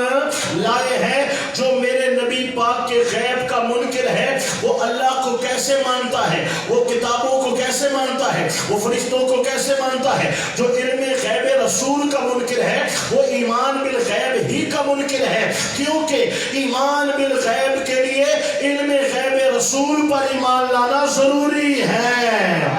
لائے ہیں. جو میرے نبی پاک کے غیب کا منکر ہے وہ اللہ کو کیسے مانتا ہے, وہ کتابوں کو کیسے مانتا ہے, وہ فرشتوں کو کیسے مانتا ہے. جو علم غیب رسول کا منکر ہے وہ ایمان بالغیب ہی کا منکر ہے, کیونکہ ایمان بالغیب کے لیے علم غیب رسول پر ایمان لانا ضروری ہے.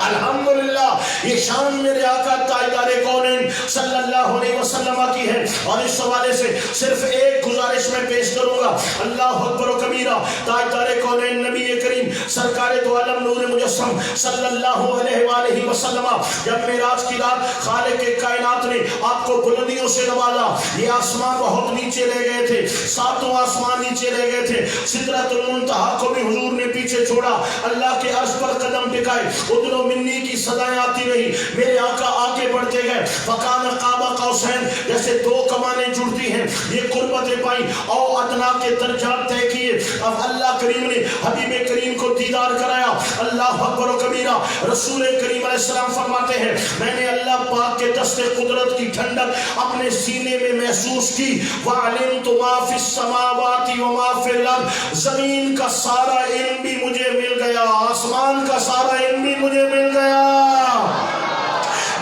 الحمدللہ, یہ شان میرے آقا تاجدار کونین صلی اللہ علیہ وسلم کی ہے. اور اس حوالے سے صرف ایک گزارش میں پیش کروں گا. اللہ اکبر و کبیرہ. تاجدار کونین نبی کریم سرکار دو عالم نور مجسم صلی اللہ علیہ وآلہ وسلم جب معراج کی رات خالق کائنات نے آپ کو بلندیوں سے نوازا, یہ آسمان بہت نیچے لے گئے تھے, ساتوں آسمان نیچے لے گئے تھے, سدرۃ المنتہا کو بھی حضور نے پیچھے چھوڑا, اللہ کے عرش پر قدم ٹکائے, ادنو منی کی صدائیں آتی رہی, میرے آقا آگے بڑھتے گئے. فکان قاب قوسین, جیسے دو کمانیں جڑتی ہیں, یہ قربتیں پائیں او ادنا کے درجات طے کیے. اب اللہ کریم نے حبیب کریم کو دیدار کرایا. اللہ اکبر و کبیرہ. رسول کریم علیہ السلام فرماتے ہیں میں نے اللہ پاک کے دست قدرت کی ٹھنڈک اپنے سینے میں محسوس کی. وَعَلِمْتُ مَا فِي السَّمَاوَاتِ وَمَا فِي الْأَرْضِ, زمین کا سارا علم بھی مجھے مل گیا, آسمان کا سارا علم بھی مجھے مل گیا.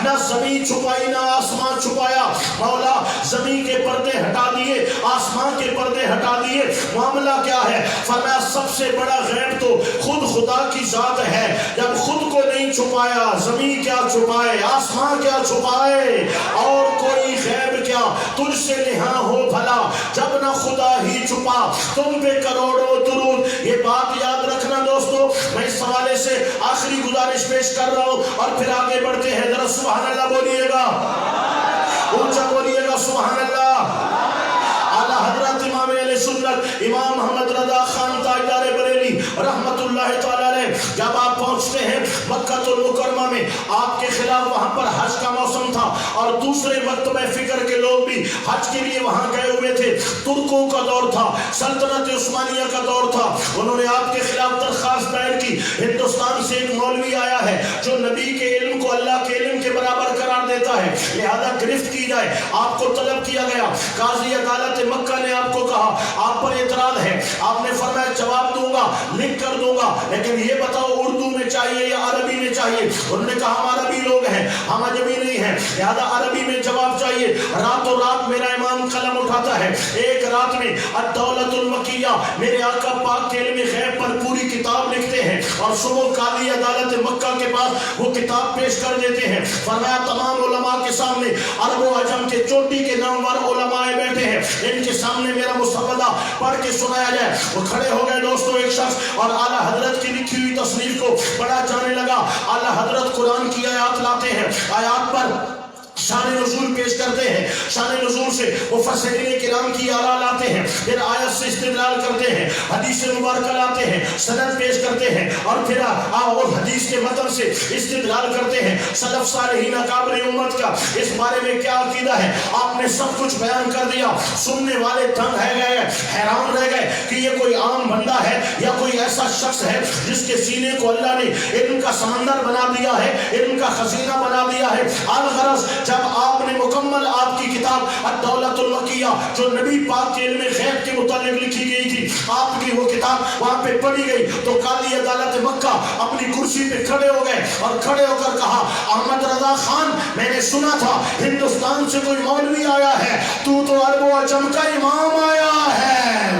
نہ زمین چھپائی نہ آسمان چھپایا. مولا زمین کے پردے ہٹا دیے, آسمان کے پردے ہٹا دیے. معاملہ کیا ہے؟ فرمایا سب سے بڑا غیب تو خود خدا کی ذات ہے. جب خود کو نہیں چھپایا, زمین کیا چھپائے, آسمان کیا چھپائے, اور کوئی غیب کیا تجھ سے نہاں ہو بھلا, جب نہ خدا ہی چھپا تم پہ کروڑوں درود. یہ بات یاد رکھنا دوستو. میں اس حوالے سے آخری گزارش پیش کر رہا ہوں اور پھر آگے بڑھتے ہیں. ذرا سبحان اللہ بولیے گا, اونچا بولیے گا سبحان اللہ. اعلی حضرت امام اہل سنت امام محمد رضا خان تاجدار بریلی رحمت اللہ تعالی علیہ, جب آپ پہنچتے ہیں مکہ المکرمہ میں, آپ کے خلاف وہاں پر حج کا موسم تھا اور دوسرے وقت میں فکر کے لوگ بھی حج کے لیے وہاں گئے ہوئے تھے. ترکوں کا دور تھا, سلطنت عثمانیہ کا دور تھا. انہوں نے آپ کے خلاف درخواست دائر کی. ہندوستان سے ایک مولوی آیا ہے جو نبی کے علم کو اللہ کے علم کے برابر قرار دیتا ہے, لہذا گرفت کی جائے. آپ کو طلب کیا گیا. قاضی عدالت مکہ نے آپ کو کہا آپ پر اعتراض ہے. آپ نے فرمایا جواب دوں گا, لکھ کر دوں گا, لیکن یہ بتاؤ اردو میں چاہیے یا عربی میں چاہیے. انہوں نے کہا ہم عربی لوگ ہیں, ہم عجمی نہیں ہیں, لہذا عربی میں جواب چاہیے. راتوں رات میرا امام قلم اٹھاتا ہے. ایک رات میں الدولۃ المکیہ میرے آقا پاک کے علم غیب پر پوری کتاب لکھتے ہیں اور صبح قاضی عدالت مکہ کے پاس وہ کتاب پیش کر دیتے ہیں. فرمایا تمام علماء کے سامنے عرب و عجم کے چوٹی کے نامور علماء بیٹھے ہیں, ان کے سامنے میرا مسودہ پڑھ کے سنایا جائے. وہ کھڑے ہو گئے دوستو ایک شخص اور اعلیٰ حضرت کی لکھی ہوئی تصنیف کو پڑھا جانے لگا. اعلیٰ حضرت قرآن کی آیات لاتے ہیں, آیات پر شان نزول پیش کرتے ہیں, شان نزول سے مفسرین کرام کی آراء لاتے ہیں, پھر آیت سے استدلال کرتے ہیں, حدیث مبارکہ لاتے ہیں, سند پیش کرتے ہیں اور پھر اور حدیث کے متن سے استدلال کرتے ہیں. سلف صالحین اکابر امت کا اس بارے میں کیا عقیدہ ہے آپ نے سب کچھ بیان کر دیا. سننے والے دنگ رہ گئے, حیران رہ گئے کہ یہ کوئی عام بندہ ہے یا کوئی ایسا شخص ہے جس کے سینے کو اللہ نے علم کا سمندر بنا دیا ہے, علم کا خزینہ بنا دیا ہے. الغرض جب آپ نے مکمل آپ کی کتاب الدولۃ المکیہ جو نبی پاک کے علم غیب کے متعلق لکھی گئی تھی, آپ کی وہ کتاب وہاں پہ پڑھی گئی تو قاضی عدالت مکہ اپنی کرسی پہ کھڑے ہو گئے اور کھڑے ہو کر کہا احمد رضا خان, میں نے سنا تھا ہندوستان سے کوئی مولوی آیا ہے, تو عرب و عجم کا امام آیا ہے.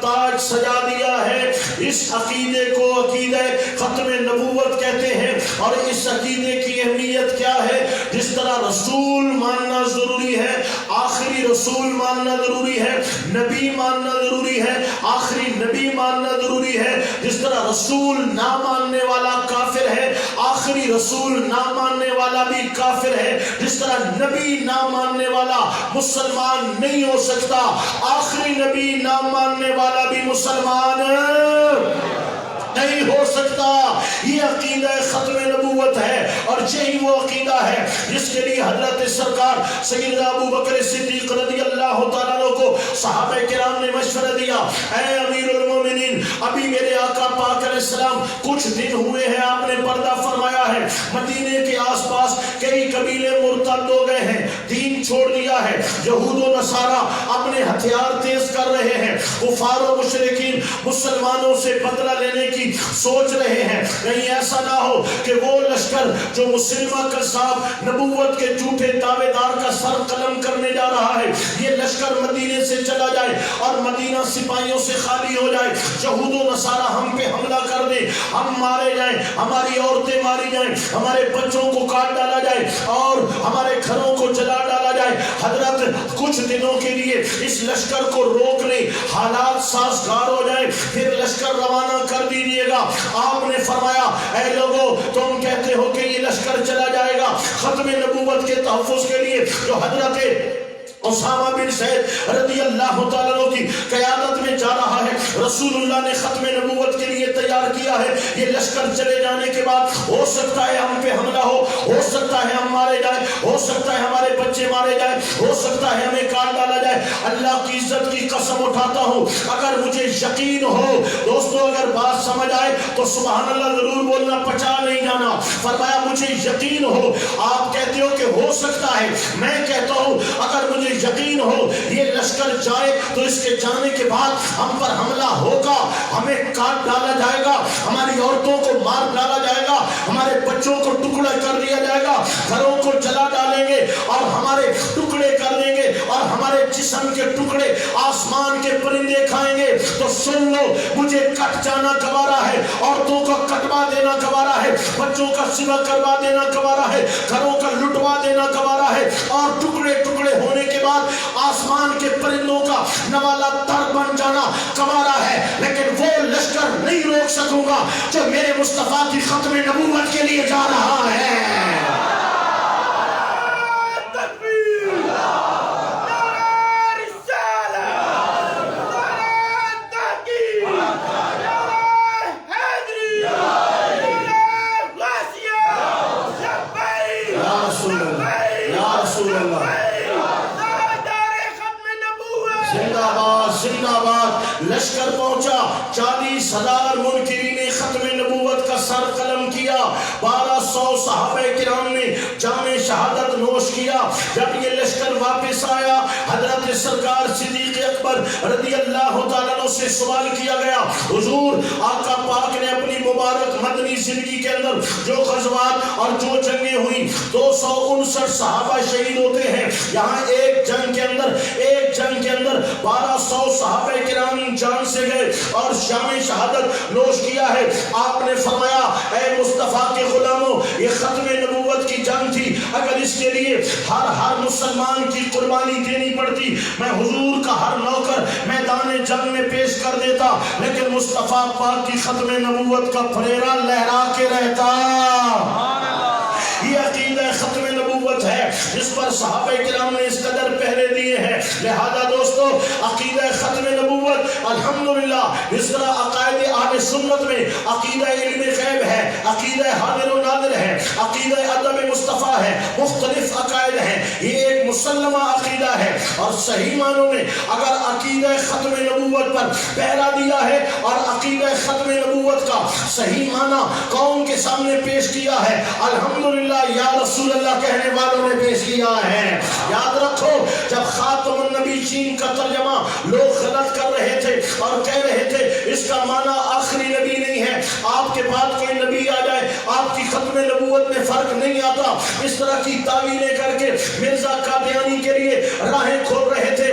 تاج سجا دیا ہے۔ اس عقیدے کو عقیدہ ختم نبوت کہتے ہیں۔ اور اس عقیدے کی اہمیت کیا ہے؟ جس طرح رسول ماننا ضروری ہے، آخری رسول ماننا ضروری ہے، نبی ماننا ضروری ہے، آخری نبی ماننا ضروری ہے، جس طرح رسول نہ ماننے والا کافر ہے، آخری رسول نہ ماننے والا بھی کافر ہے، جس طرح نبی نہ ماننے والا مسلمان نہیں ہو سکتا، آخری نبی نہ ماننے والا بھی مسلمان نہیں ہو سکتا۔ یہ عقیدہ ختم نبوت ہے، اور یہی وہ عقیدہ ہے جس کے لیے حضرت سرکار سیدنا ابو بکر صدیق رضی اللہ تعالیٰ عنہ کو صحابہ کرام نے مشورہ دیا، اے امیر المومنین، ابھی میرے آقا پاک علیہ السلام کچھ دن ہوئے ہیں، آپ نے پردہ فرمایا ہے، مدینے کے آس پاس کئی قبیلے مرتد ہو گئے ہیں، دین چھوڑ دیا ہے، یہود و نصارہ اپنے ہتھیار تیز کر رہے ہیں، کفار و مشرکین مسلمانوں سے بدلہ لینے کی سوچ رہے ہیں، کہیں ایسا نہ ہو کہ وہ لشکر جو مسلمہ کذاب نبوت کے جھوٹے دعوے دار کا سر قلم کرنے جا رہا ہے، یہ لشکر مدینے سے چلا جائے اور مدینہ سپاہیوں سے خالی ہو جائے، یہود و نصارہ ہم پہ حملہ کر دیں، ہم مارے جائیں، ہماری عورتیں ماری جائیں، ہمارے بچوں کو کاٹ ڈالا جائے اور ہمارے گھروں کو جلا ڈالا جائے۔ حضرت کچھ دنوں کے لیے اس لشکر کو روک لیں، حالات سازگار ہو جائے، پھر لشکر روانہ کر دیجیے گا۔ آپ نے فرمایا، اے لوگوں، تم کہتے ہو کہ یہ لشکر چلا جائے گا، ختم نبوت کے تحفظ کے لیے جو حضرت اسامہ بن زید رضی اللہ تعالیٰ عنہ کی قیادت میں جا رہا ہے، رسول اللہ نے ختم نبوت کے لیے تیار کیا ہے، یہ لشکر چلے جانے کے بعد ہو سکتا ہے ہم پہ حملہ ہو سکتا ہے ہم مارے جائیں، ہو سکتا ہے ہمارے بچے مارے جائیں، ہو سکتا ہے ہمیں کاٹ ڈالا جائے۔ اللہ کی عزت کی قسم اٹھاتا ہوں، اگر مجھے یقین ہو، دوستو اگر بات سمجھ آئے تو سبحان اللہ ضرور بولنا، پچا نہیں جانا۔ فرمایا مجھے یقین ہو، آپ کہتے ہو کہ ہو سکتا ہے، میں کہتا ہوں اگر مجھے یقین ہو یہ لشکر جائے تو اس کے جانے کے بعد ہم پر حملہ ہوگا، ہمیں کاٹ ڈالا جائے گا، ہماری عورتوں کو مار ڈالا جائے گا، ہمارے بچوں کو ٹکڑے کر دیا جائے گا، گھروں کو جلا ڈالیں گے اور ہمارے ٹکڑے کر دیں گے اور ہمارے جسم کے ٹکڑے آسمان کے پرندے کھائیں گے۔ تو سن لو، مجھے کٹ جانا گوارا ہے، عورتوں کا کٹوا دینا گوارا ہے، بچوں کا سوا کروا دینا گوارا ہے، گھروں کا لٹوا دینا گوارا ہے، اور ٹکڑے ٹکڑے ہونے کے بعد آسمان کے پرندوں کا نوالا تر بن جانا گوارا ہے، لیکن وہ لشکر نہیں روک سکوں گا جو میرے مصطفیٰ کی ختم نبوت کے لیے جا رہا ہے۔ لشکر پہنچا، 40,000 منکرین ختم نبوت کا سر قلم کیا، 1200 صحابہ کرام نے جام شہادت نوش کیا۔ جب یہ لشکر واپس آیا، حضرت سرکار صدیق اکبر رضی اللہ تعالیٰ عنہ سے سوال کیا گیا، حضور آقا پاک نے اپنی مبارک مدنی زندگی کے اندر جو غزوات اور جو جنگیں ہوئیں، 259 صحابہ شہید ہوتے ہیں، یہاں ایک جنگ کے اندر 1200 صحابہ کرام جان سے گئے اور شام شہادت نوش کیا ہے۔ آپ نے فرمایا، اے مصطفیٰ کے غلاموں، یہ ختم نبوت کی جنگ تھی، اگر اس کے لیے ہر مسلمان کی قربانی دینی پڑتی، میں حضور کا ہر نوکر میدان جنگ میں پیش کر دیتا، لیکن مصطفیٰ پاک کی ختم نبوت کا پھریرا لہرا کے رہتا۔ یہ عقیدہ ختم نبوت ہے جس پر صحابہ کرام نے اس قدر پہرے دیے ہیں۔ لہذا دوستو، عقیدہ ختم نبوت الحمدللہ اس طرح عقائد اہل سنت میں عقیدہ علم غیب ہے، عقیدہ حاضر و نادر ہے، عقیدہ ادب مصطفیٰ ہے، مختلف عقائد ہیں، یہ ایک مسلمہ عقیدہ ہے۔ اور صحیح معنوں میں اگر عقیدہ ختم نبوت پر پہرا دیا ہے اور عقیدہ ختم نبوت کا صحیح معنی قوم کے سامنے پیش کیا ہے، الحمدللہ یا رسول اللہ کہنے والوں نے پیش کیا ہے۔ یاد رکھو، جب خاتم النبیین کا ترجمہ لوگ غلط کر رہے تھے اور کہہ رہے تھے اس کا معنی آخری نبی نہیں ہے، آپ کے بعد کوئی نبی آ جائے آپ کی ختم نبوت میں فرق نہیں آتا، اس طرح کی تعویلیں کر کے مرزا قادیانی کے لیے راہیں کھول رہے تھے۔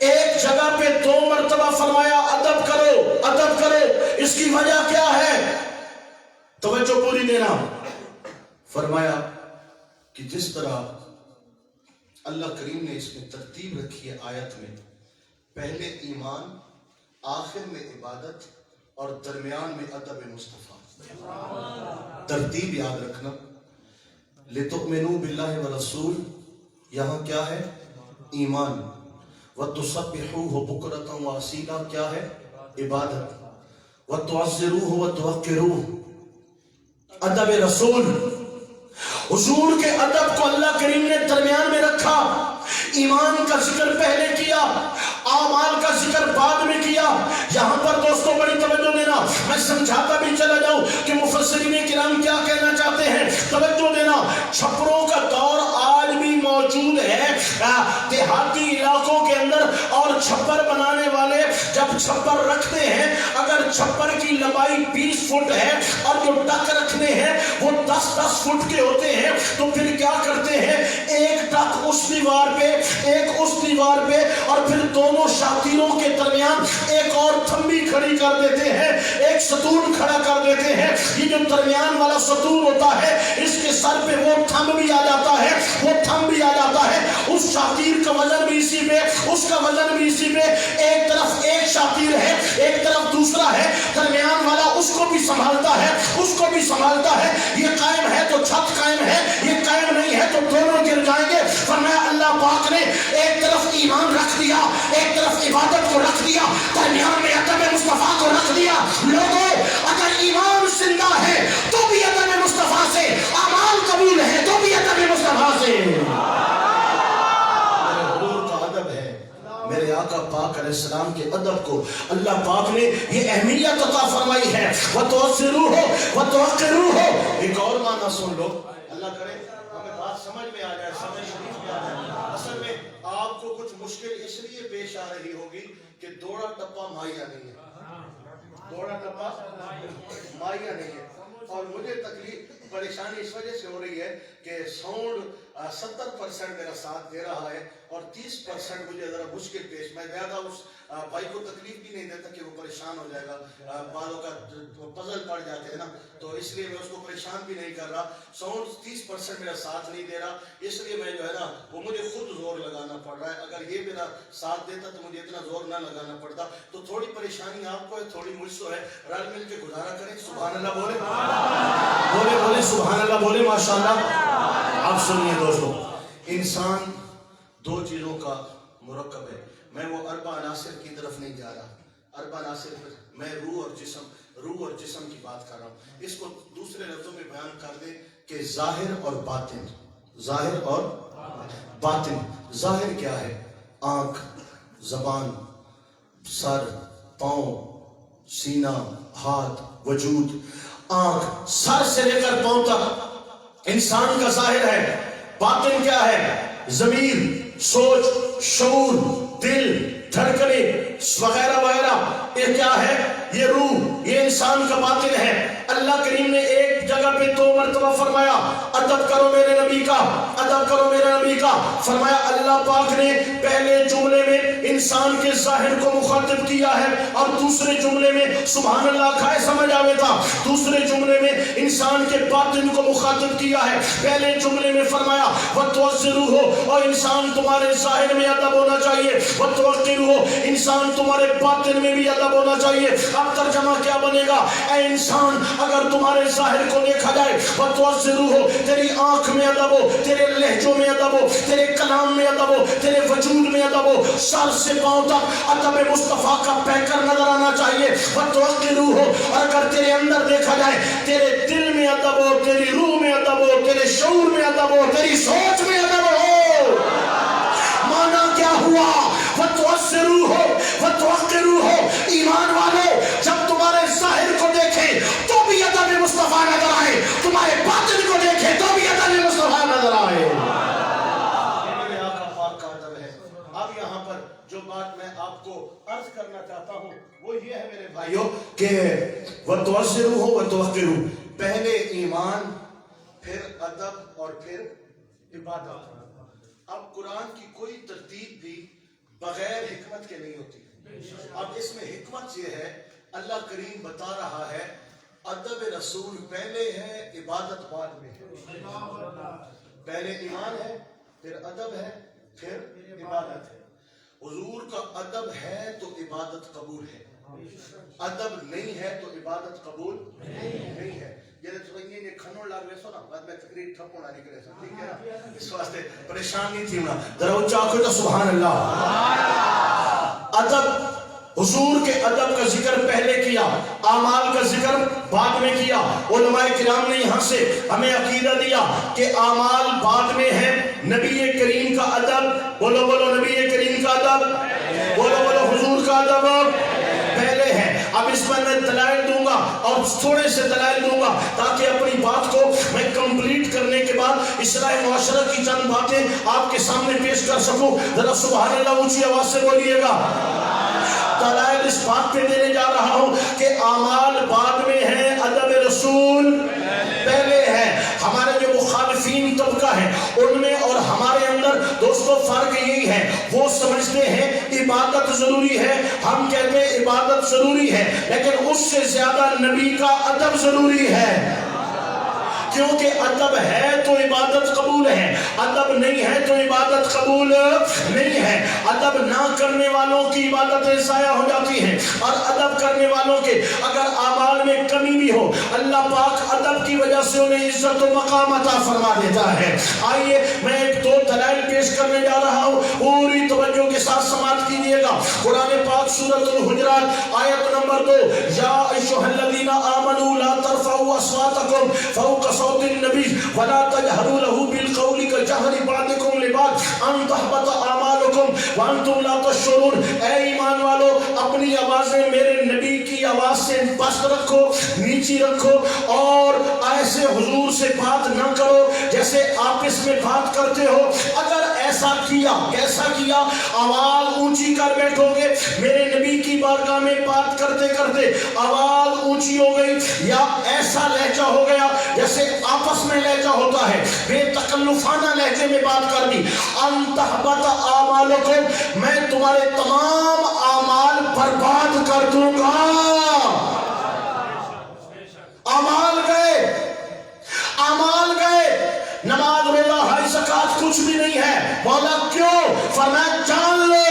ایک جگہ پہ 2 مرتبہ فرمایا ادب کرو ادب کرو. اس کی وجہ کیا ہے؟ توجہ پوری دینا. فرمایا کہ جس طرح اللہ کریم نے اس میں ترتیب رکھی ہے آیت میں، پہلے ایمان، آخر میں عبادت اور درمیان میں ادب مصطفیٰ. ترتیب یاد رکھنا. لِتُؤْمِنُوا بِاللَّهِ وَرَسُولِ، یہاں کیا ہے؟ ایمان. وَتُسَبِّحُوهُ بُكْرَةً وَأَصِيلًا، کیا ہے؟ عبادت. وَتُعَزِّرُوهُ وَتُوَقِّرُوهُ، ادب رسول. حضور کے ادب کو اللہ کریم نے درمیان میں رکھا. ایمان کا ذکر پہلے کیا، اعمال کا ذکر بعد میں کیا. یہاں پر دوستوں بڑی توجہ دینا. میں سمجھاتا بھی چلا جاؤں کہ مفسرین کرام کیا کہنا چاہتے ہیں. توجہ دینا. چھپروں کا دور آج بھی موجود ہے دیہاتی علاقوں کے اندر، اور چھپر بنانے والے جب چھپر رکھتے ہیں، اگر چھپر کی لمبائی 20 فٹ ہے اور جو ٹک رکھنے ہیں وہ 10-10 فٹ کے ہوتے ہیں، تو پھر کیا کرتے ہیں؟ ایک ٹک اس دیوار پہ، ایک اس دیوار پہ، اور پھر دونوں شاطروں کے درمیان ایک اور تھمبی کھڑی کر دیتے ہیں، ایک ستون کھڑا کر دیتے ہیں. یہ جو درمیان والا ستون ہوتا ہے، اس کے سر پہ وہ تھم بھی آ جاتا ہے، وہ تھم بھی آ جاتا ہے. اس شاطر کا وزن بھی اسی پہ، اس کا وزن بھی اسی پہ. ایک طرف ایک شاطر ہے، ایک طرف دوسرا ہے، درمیان والا اس کو بھی سنبھالتا ہے، اس کو بھی سنبھالتا ہے. یہ قائم ہے تو چھت قائم ہے، یہ قائم نہیں ہے تو دونوں گر جائیں گے. فرمایا اللہ پاک نے ایک طرف ایمان رکھ دیا، ایک طرف عبادت کو رکھ دیا، درمیان میں ادب مصطفیٰ کو رکھ دیا. لوگوں، اگر ایمان زندہ ہے تو بھی ادب مصطفیٰ سے، اعمال قبول ہے تو بھی ادب مصطفیٰ سے. میرے حضور کا ادب ہے، میرے آقا پاک علیہ السلام کے ادب کو اللہ پاک نے یہ اہمیت عطا فرمائی ہے. وَتُعَزِّرُوهُ وَتُوَقِّرُوهُ. ایک اور معنی سن لو، اللہ کرے ہمیں بات سمجھ میں آ جائے، سمجھ شریف میں آ جائے. اصل میں آپ کو کچھ مشکل اس لیے پیش آ رہی ہوگی کہ دوڑا ٹپا مائیا نہیں ہے، دوڑا ٹپا مائیا نہیں ہے. اور مجھے تکلیف پریشانی اس وجہ سے ہو رہی ہے کہ ساؤنڈ 70% میرا ساتھ دے رہا ہے اور 30% مجھے ذرا مشکل پیش. میں زیادہ اس بھائی کو تکلیف بھی نہیں دیتا کہ وہ پریشان ہو جائے گا، بالوں کا پزل پڑ جاتے ہیں نا، تو اس لیے میں اس کو پریشان بھی نہیں کر رہا. ساؤنڈ 30% میرا ساتھ نہیں دے رہا، اس لیے میں جو ہے نا وہ مجھے خود زور لگانا پڑ رہا ہے. اگر یہ میرا ساتھ دیتا تو مجھے اتنا زور نہ لگانا پڑتا. تو تھوڑی پریشانی آپ کو ہے، تھوڑی مجھ سے ہے، رل مل کے گزارا کریں. سبحان اللہ بولے، بولے بولے سبحان اللہ بولے، ماشاءاللہ. آپ سنیے دوستوں، انسان 2 چیزوں کا مرکب ہے. میں وہ اربع عناصر کی طرف نہیں جا رہا. اربع عناصر میں روح اور جسم کی بات کر رہا ہوں. اس کو دوسرے لفظوں میں بیان کر دیں کہ ظاہر اور باطن. ظاہر اور باطن. ظاہر کیا ہے؟ آنکھ، زبان، سر، پاؤں، سینہ، ہاتھ، وجود. آنکھ سر سے لے کر پاؤں تک انسان کا ظاہر ہے. باطن کیا ہے؟ ضمیر، سوچ، شعور، دل، دھڑکنے وغیرہ وغیرہ. یہ کیا ہے؟ یہ روح، یہ انسان کا باطن ہے. اللہ کریم نے ایک جگہ پہ 2 مرتبہ فرمایا ادب کرو میرے نبی کا، ادب کرو میرے نبی کا. فرمایا اللہ پاک نے پہلے جملے میں انسان کے ظاہر کو مخاطب کیا ہے اور دوسرے جملے میں سبحان اللہ کھائے سمجھ آوے تھا، دوسرے جملے میں انسان کے باطن کو مخاطب کیا ہے. پہلے جملے میں فرمایا وَتُعَزِّرُوهُ، اور انسان تمہارے ظاہر میں ادب ہونا چاہیے. وَتُوَقِّرُوهُ، انسان تمہارے باطن میں بھی ادب ہونا چاہیے. اب ترجمہ کیا بنے گا؟ اے انسان، اگر تمہارے ظاہر کو دیکھا جائے، وَتُعَزِّرُوهُ، تیری آنکھ میں ادب ہو، تیرے لہجوں میں ادب ہو، تیرے کلام میں ادب ہو، تیرے وجود میں ادب ہو. سر سے پاؤں تک ادب مصطفیٰ کا پیکر نظر آنا چاہیے. وَتُوَقِّرُوهُ، اور اگر تیرے اندر دیکھا جائے، تیرے دل میں ادب ہو، تیری روح میں ادب ہو، تیرے شعور میں ادب ہو، تیری سوچ میں ادب ہو. مانا کیا ہوا؟ وَتُعَزِّرُوهُ وَتُوَقِّرُوهُ. ایمان والے، جب تمہارے ظاہر کو دیکھیں تو بھی ادب مصطفیٰ نظر آئے، تمہارے باطن کو دیکھیں تو بھی ادب مصطفیٰ نظر آئے. میرے آقا پاک کا ادب ہے. اب یہاں پر جو بات میں آپ کو عرض کرنا چاہتا ہوں وہ یہ ہے میرے بھائیوں کہ وَتُعَزِّرُوهُ وَتُوَقِّرُوهُ، پہلے ایمان، پھر ادب اور پھر عبادت. اب قرآن کی کوئی ترتیب بھی بغیر حکمت کے نہیں ہوتی. اب اس میں حکمت یہ ہے، اللہ کریم بتا رہا ہے ادب رسول پہلے ہے، عبادت بعد میں ہے. پہلے ایمان ہے، پھر ادب ہے، پھر عبادت ہے. حضور کا ادب ہے تو عبادت قبول ہے، ادب نہیں ہے تو عبادت قبول نہیں ہے. یہ کھنوڑ لاگ ویسو نا بعد میں تقریر ٹھپ ہونا نہیں کرے سب، ٹھیک ہے؟ اس واسطے پریشان نہیں تھی نا. ذرا اونچا آنکھوں تو سبحان اللہ. ادب، حضور کے ادب کا ذکر پہلے کیا، اعمال کا ذکر بعد میں کیا. علماء کرام نے یہاں سے ہمیں عقیدہ دیا کہ اعمال بعد میں ہے، نبی کریم کا ادب، بولو بولو نبی کریم کا ادب، بولو بولو حضور کا ادب پہلے ہے. اب اس پر میں دلائل دوں گا اور تھوڑے سے دلائل دوں گا تاکہ اپنی بات کو میں کمپلیٹ کرنے کے بعد اصلاح معاشرہ کی چند باتیں آپ کے سامنے پیش کر سکوں. ذرا سبحان اللہ اونچی آواز سے بولیے گا. دلائل اس بات پہ دینے جا رہا ہوں کہ اعمال بعد میں ہیں، ادب رسول پہلے ہے. ہمارے جو مخالفین طبقہ ہے ان میں اور ہمارے اندر دوستو فرق یہی ہے، وہ سمجھتے ہیں عبادت ضروری ہے، ہم کہتے ہیں عبادت ضروری ہے لیکن اس سے زیادہ نبی کا ادب ضروری ہے. کیونکہ ادب ہے تو عبادت قبول ہے، ادب نہیں ہے تو عبادت قبول نہیں ہے. ادب نہ کرنے والوں کی عبادتیں ضائع ہو جاتی ہیں، اور ادب کرنے والوں کے اگر اعمال میں کمی بھی ہو اللہ پاک ادب کی وجہ سے انہیں عزت و مقام عطا فرما دیتا ہے. آئیے میں ایک دو دلائل پیش کرنے جا رہا ہوں، پوری توجہ کے ساتھ سماعت کیجیے گا. قرآن پاک سورۃ الحجرات آیت نمبر 2، یا ایھا الذین آمنوا لا ترفعوا اصواتکم فوق صوت النبی ولا تجهروا له بالقول كجهر بعضكم لبعض ان تحبط اعمالكم وانتم لا تشعرون. اے ایمان والو اپنی آوازیں میرے نبی کی آواز سے پست رکھو، نیچی رکھو، اور ایسے حضور سے بات نہ کرو جیسے آپس میں بات کرتے ہو. اگر ایسا کیا، کیسا کیا؟ آواز اونچی کر بیٹھو گے، میرے نبی کی بارگاہ میں بات کرتے کرتے آواز اونچی ہو گئی، یا ایسا لہجہ ہو گیا جیسے آپس میں لہجہ ہوتا ہے، بے تکلفانہ لہجے میں بات کر دی، ان تحبط اعمالکم، میں تمہارے تمام اعمال برباد کر دوں گا. اعمال گئے، اعمال گئے، نماز روزہ حج زکات کچھ بھی نہیں ہے. مولا کیوں؟ فرمایا جان لو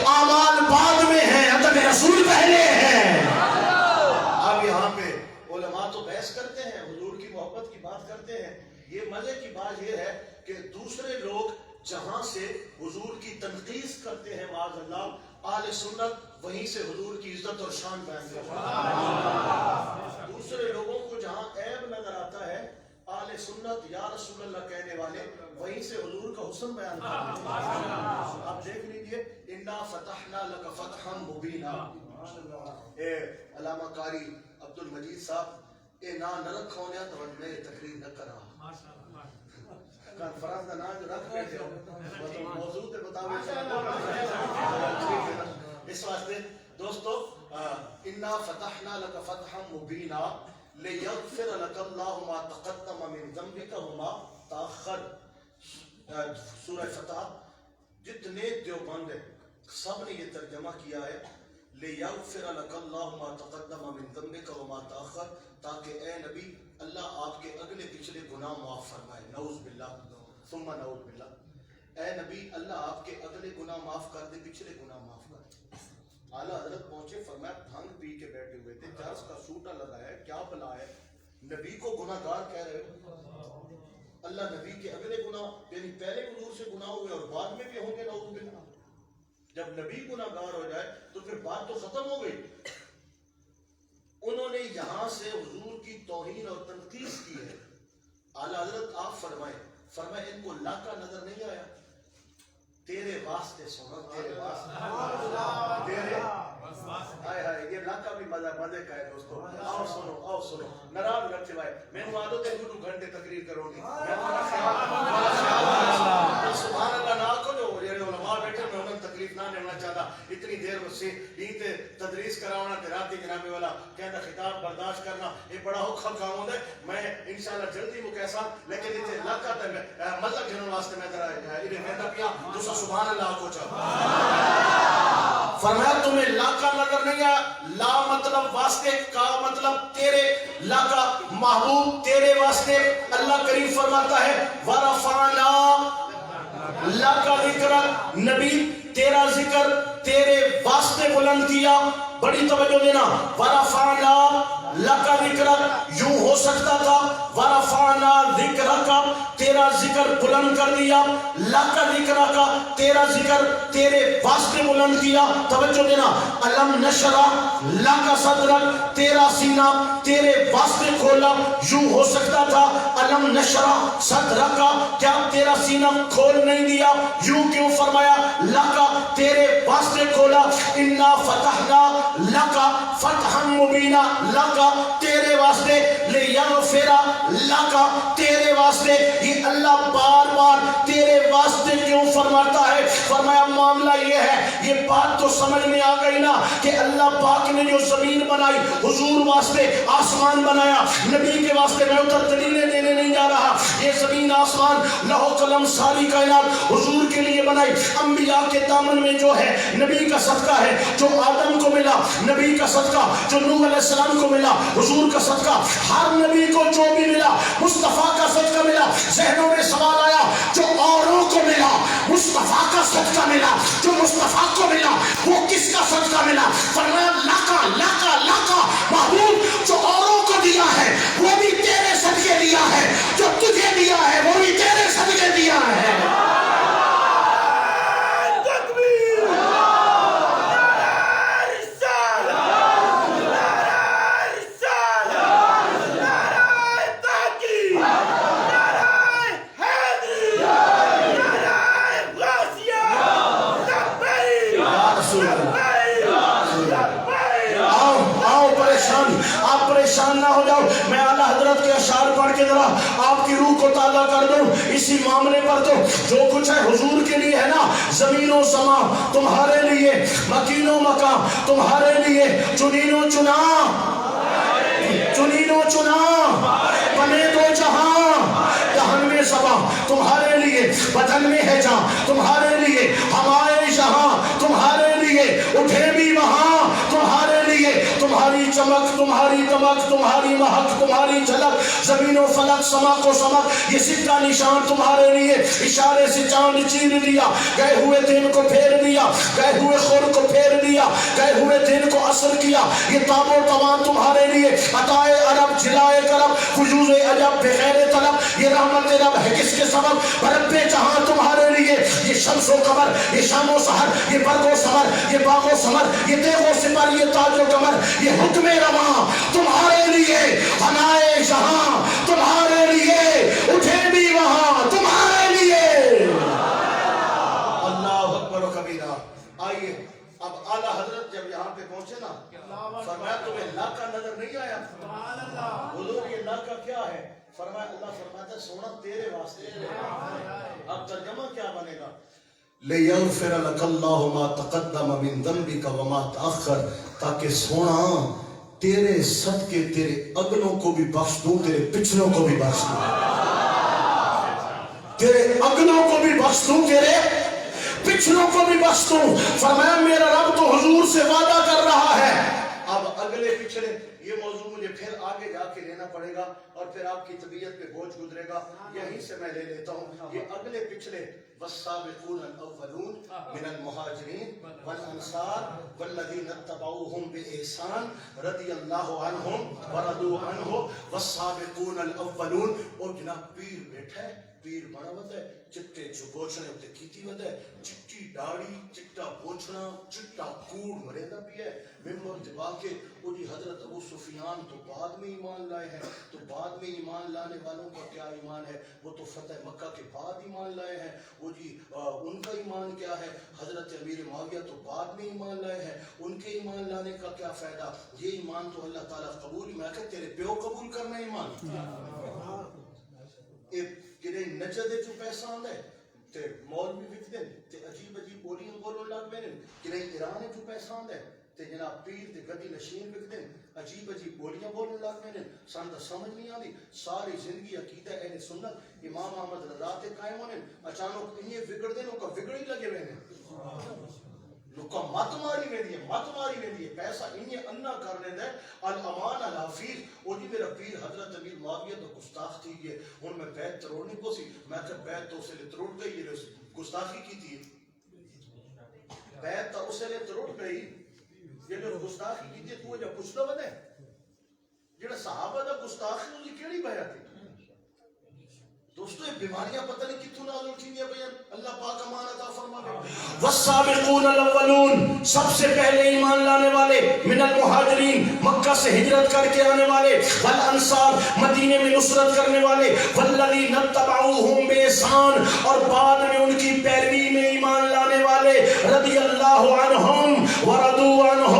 اعمال بعد میں ہیں، ادب رسول پہلے ہیں. اب یہاں پہ علماء تو بحث کرتے ہیں، حضور کی محبت کی بات کرتے ہیں. یہ مزے کی بات یہ ہے کہ دوسرے لوگ جہاں سے حضور کی تنقید کرتے ہیں معاذ اللہ، اہل سنت وہیں سے حضور کی عزت اور شان بیان کرتے ہیں. دوسرے لوگوں کو جہاں عیب نظر آتا ہے، اہل سنت یا رسول اللہ کہنے والے وہیں سے حضور کا حسن بیان کرتے ہیں. آپ دیکھ لیجئے، انا فتحنا لک فتحا مبینا. اے علامہ قاری عبد المجید صاحب، اے نا نہ رکھو نے تو میں تقریر نہ کرا کانفرنس کا نام جو رکھ بیٹھے ہو تو موضوع تے بتاوے. اس واسطے دوستو، انا فتحنا لک فتحا مبینا لیغفر لک اللہ ما تقدم من ذنبک وما تاخر. سورہ فتح جتنے دیوبند ہیں سب نے یہ ترجمہ کیا ہے لیغفر لک اللہ ما تقدم من ذنبک وما تاخر، تاکہ اے نبی اللہ آپ کے اگلے پچھلے گناہ معاف فرمائے. نعوذ باللہ ثم نعوذ باللہ. اے نبی اللہ آپ کے اگلے گناہ معاف کر دے، پچھلے گناہ معاف کر دے. اعلیٰ حضرت پہنچے، فرمایا بھنگ پی کے بیٹھے ہوئے تھے، چرس کا سوٹا لگایا ہے، کیا بلا ہے، نبی کو گناہ گار کہہ رہے ہو. اللہ نبی کے اگلے گناہ یعنی پہلے حضور سے گناہ ہوئے اور بعد میں بھی ہوں گے. نعوذ باللہ. جب نبی گناہ گار ہو جائے تو پھر بات تو ختم ہو گئی. انہوں نے یہاں سے حضور کی توہین اور تنقید کی ہے. اعلیٰ حضرت آپ فرمائے ان کو لاکا نظر نہیں آیا؟ تیرے واسطے سونا، تیرے واسطے، تیرے آئے ہائے، یہ لاکا بھی مزے کا ہے دوستو. آؤ سنو نراز رکھتے بھائی، میں نے عادت ہے 2 گھنٹے تقریر کروں گی. سبحان اللہ نہ کرو، یہ علماء بیٹھے میں انہوں نے تکلیف نہ لینا چاہتا. اتنی دیر سے تے تدریس کراونا تے راتی جناب والا کہنا خطاب برداشت کرنا یہ بڑا اوکھا کام ہوتا ہے. میں انشاءاللہ جلدی وہ کیسا لیکن اتنے لاکا تے مطلب جنوں واسطے میں ذرا ادھر کہتا پیا تو سبحان اللہ کو چاہتا فرمایا تمہیں لا کا نظر نہیں آیا؟ لا مطلب واسطے، کا مطلب تیرے، لا کا محبوب تیرے واسطے۔ اللہ کریم فرماتا ہے وَرَفَعْنَا لَكَ ذِكْرَكَ، نبی تیرا ذکر تیرے واسطے بلند کیا۔ بڑی توجہ دینا، وَرَفَعْنَا لَكَ ذِكْرَكَ، یوں ہو سکتا تھا وَرَفَعْنَا ذِكْرَكَ، تیرا ذکر بلند کر دیا، لَكَ ذِكْرَكَ، تیرا ذکر تیرے واسطے بلند کیا۔ توجہ دینا، أَلَمْ نَشْرَحْ لَكَ صَدْرَكَ، تیرا سینہ تیرے واسطے کھولا۔ یوں ہو سکتا تھا أَلَمْ نَشْرَحْ صَدْرَكَ، کیا تیرا سینہ کھول نہیں دیا؟ یوں کیوں فرمایا؟ لَكَ، تیرے واسطے کھولا۔ إِنَّا فَتَحْنَا لَكَ فَتْحًا مُبِينًا، لَكَ تیرے واسطے، لِيَغْفِرَ لَكَ تیرے واسطے۔ یہ اللہ بار بار تیرے واسطے کیوں فرماتا ہے؟ فرمایا معاملہ یہ ہے، یہ بات تو سمجھ میں آ گئی نا کہ اللہ پاک نے جو زمین بنائی حضور واسطے، آسمان بنایا نبی کے واسطے۔ میں ادھر دلیلیں دینے نہیں جا رہا، یہ زمین آسمان لوح قلم ساری کائنات حضور کے لیے بنائی۔ انبیاء کے دامن میں جو ہے نبی کا صدقہ ہے، جو آدم کو ملا نبی کا صدقہ، جو نوح علیہ السلام کو ملا حضور کا صدقہ، ہر نبی کو جو بھی ملا مصطفیٰ کا صدقہ ملا۔ ذہنوں میں سوال آیا، جو اوروں کو ملا مصطفیٰ کا صدقہ ملا، جو مصطفیٰ کو ملا وہ کس کا صدقہ ملا؟ فرمایا لاکا لاکا لاکا، محبوب جو اوروں کو دیا ہے وہ بھی تیرے صدقے دیا ہے، جو تجھے دیا ہے وہ بھی تیرے صدقے دیا ہے۔ آپ پریشان نہ ہو جاؤ، میں اعلیٰ حضرت کے اشعار پڑھ کے ذرا آپ کی روح کو تازہ کر دوں۔ اسی معاملے پر تو جو کچھ ہے حضور کے لیے ہے نا، زمین و سماں تمہارے لیے، مکین و مکان تمہارے لیے، چنین و چنا چنین و چنا بنے دو جہاں، دہن میں سبا تمہارے لیے، بدن میں ہے جہاں تمہارے لیے، ہمارے یہاں تمہارے لیے، اٹھے بھی وہاں تمہارے لیے، تمہاری چمک تمہاری دمک تمہاری مہک تمہاری جھلک، زمین و فلک سما کو سمک، یہ سکہ نشان تمہارے لیے، اشارے سے چاند چیر دیا، گئے ہوئے دن کو پھیر دیا، گئے ہوئے خور کو پھیر دیا، گئے ہوئے دن کو اثر کیا، یہ تاب و توان تمہارے لیے، عطائے عرب جلائے کرب فجوز عجب بغیر طلب، یہ رحمت رب ہے کس کے سبب، رب جہاں تمہارے لیے، یہ شمس و قمر، یہ شام و سحر، یہ برگ و ثمر، یہ باغ و ثمر، یہ دیغ و سپر، یہ تاج و کمر، یہ حکم رواں تمہارے لیے، ہنائے جہاں تمہارے لیے، اٹھے بھی وہاں تمہارے لیے۔ اللہ اکبر و کبیرہ۔ آئیے اب اعلیٰ حضرت جب یہاں پہ پہنچے نا، فرمایا تمہیں لا کا نظر نہیں آیا؟ حضور یہ لا کا کیا ہے؟ فرمایا اللہ فرماتا ہے سونا تیرے واسطے۔ اب ترجمہ کیا بنے گا؟ لِيَغْفِرَ لَكَ اللَّهُ مَا تَقَدَّمَ مِن ذَنبِكَ وَمَا تَأَخَّرَ، تاکہ سونا تیرے صدقے تیرے اگلوں کو بھی بخش دوں، تیرے پچھلوں کو بھی بخش دوں، تیرے اگلوں کو بھی بخش دوں، تیرے پچھلوں کو بھی بخش دوں۔ فرمایا میرا رب تو حضور سے وعدہ کر رہا ہے۔ اب اگلے پچھلے یہ موضوع مجھے پھر آگے جا کے لینا پڑے گا اور پھر آپ کی طبیعت پہ بوجھ گزرے گا، یہیں سے میں لے لیتا ہوں۔ یہ اگلے پچھلے والسابقون الاولون من المہاجرین والانصار والذین اتبعوہم بإحسان رضی اللہ عنہم ورضوا عنہ والسابقون الاولون۔ اور جناب پیر بیٹھا ہے، پیر بڑا وقت ہے، چٹے چپوچھنے ہوتے کیتی وقت ہے، چٹی داڑھی چٹا پوچھنا چٹا کوڑ مریدہ بھی ہے، ممبر دبا کے وہ جی حضرت ابو سفیان تو بعد میں ایمان لائے ہیں، تو بعد میں ایمان لانے والوں کا کیا ایمان ہے؟ وہ تو فتح مکہ کے بعد ایمان لائے ہیں، وہ جی ان کا ایمان کیا ہے؟ حضرت امیر معاویہ تو بعد میں ایمان لائے ہیں، ان کے ایمان لانے کا کیا فائدہ؟ یہ ایمان تو اللہ تعالیٰ قبول، میں کہ تیرے پیو قبول کرنا ایمان کہ نجد جو پیسہ آندا ہے تے مولوی وچ دین تے عجیب عجیب بولیاں بولن لگ پے نے کہ ایران جو پیسہ آندا ہے تے جناب پیر تے گدی نشین وچ دین عجیب عجیب بولیاں بولن لگ پے نے، سان تے سمجھ نہیں آندی۔ ساری زندگی عقیدہ اہل سنت امام احمد رضا تے قائم ہونے، اچانک انہیں بگڑ دے، لوکا بگڑ ہی لگے ہوئے نے، لوکا مت ماری ویندی ہے پیسہ انہیں انا کر دیندے الامان الحافظ او جی میرا پیر حضرت امیر معاویہ تو گستاخ تھی گئے ہن میں بیت تروڑنی کو سی میں کہ بیت تو اسے لے تروڑ گئی یہ گستاخی کی تھی بیت تو اسے لے تروڑ گئی یہ جو گستاخی کی تھی تو جب پوچھنا بنے جڑا صحابہ دا گستاخی ہوئی کیڑی بیعت تھی دوستو یہ بیماریاں پتہ نہیں کتوں نازل تھی ہیں بیان اللہ پاک امان عطا فرمائے والسابقون الاولون سب سے پہلے ایمان لانے والے من المہاجرین مکہ سے ہجرت کر کے آنے والے والانصار مدینے میں نصرت کرنے والے والذین اتبعوہم بإحسان اور بعد میں ان کی پیروی میں ایمان لانے والے رضی اللہ عنہم ورضوا عنہ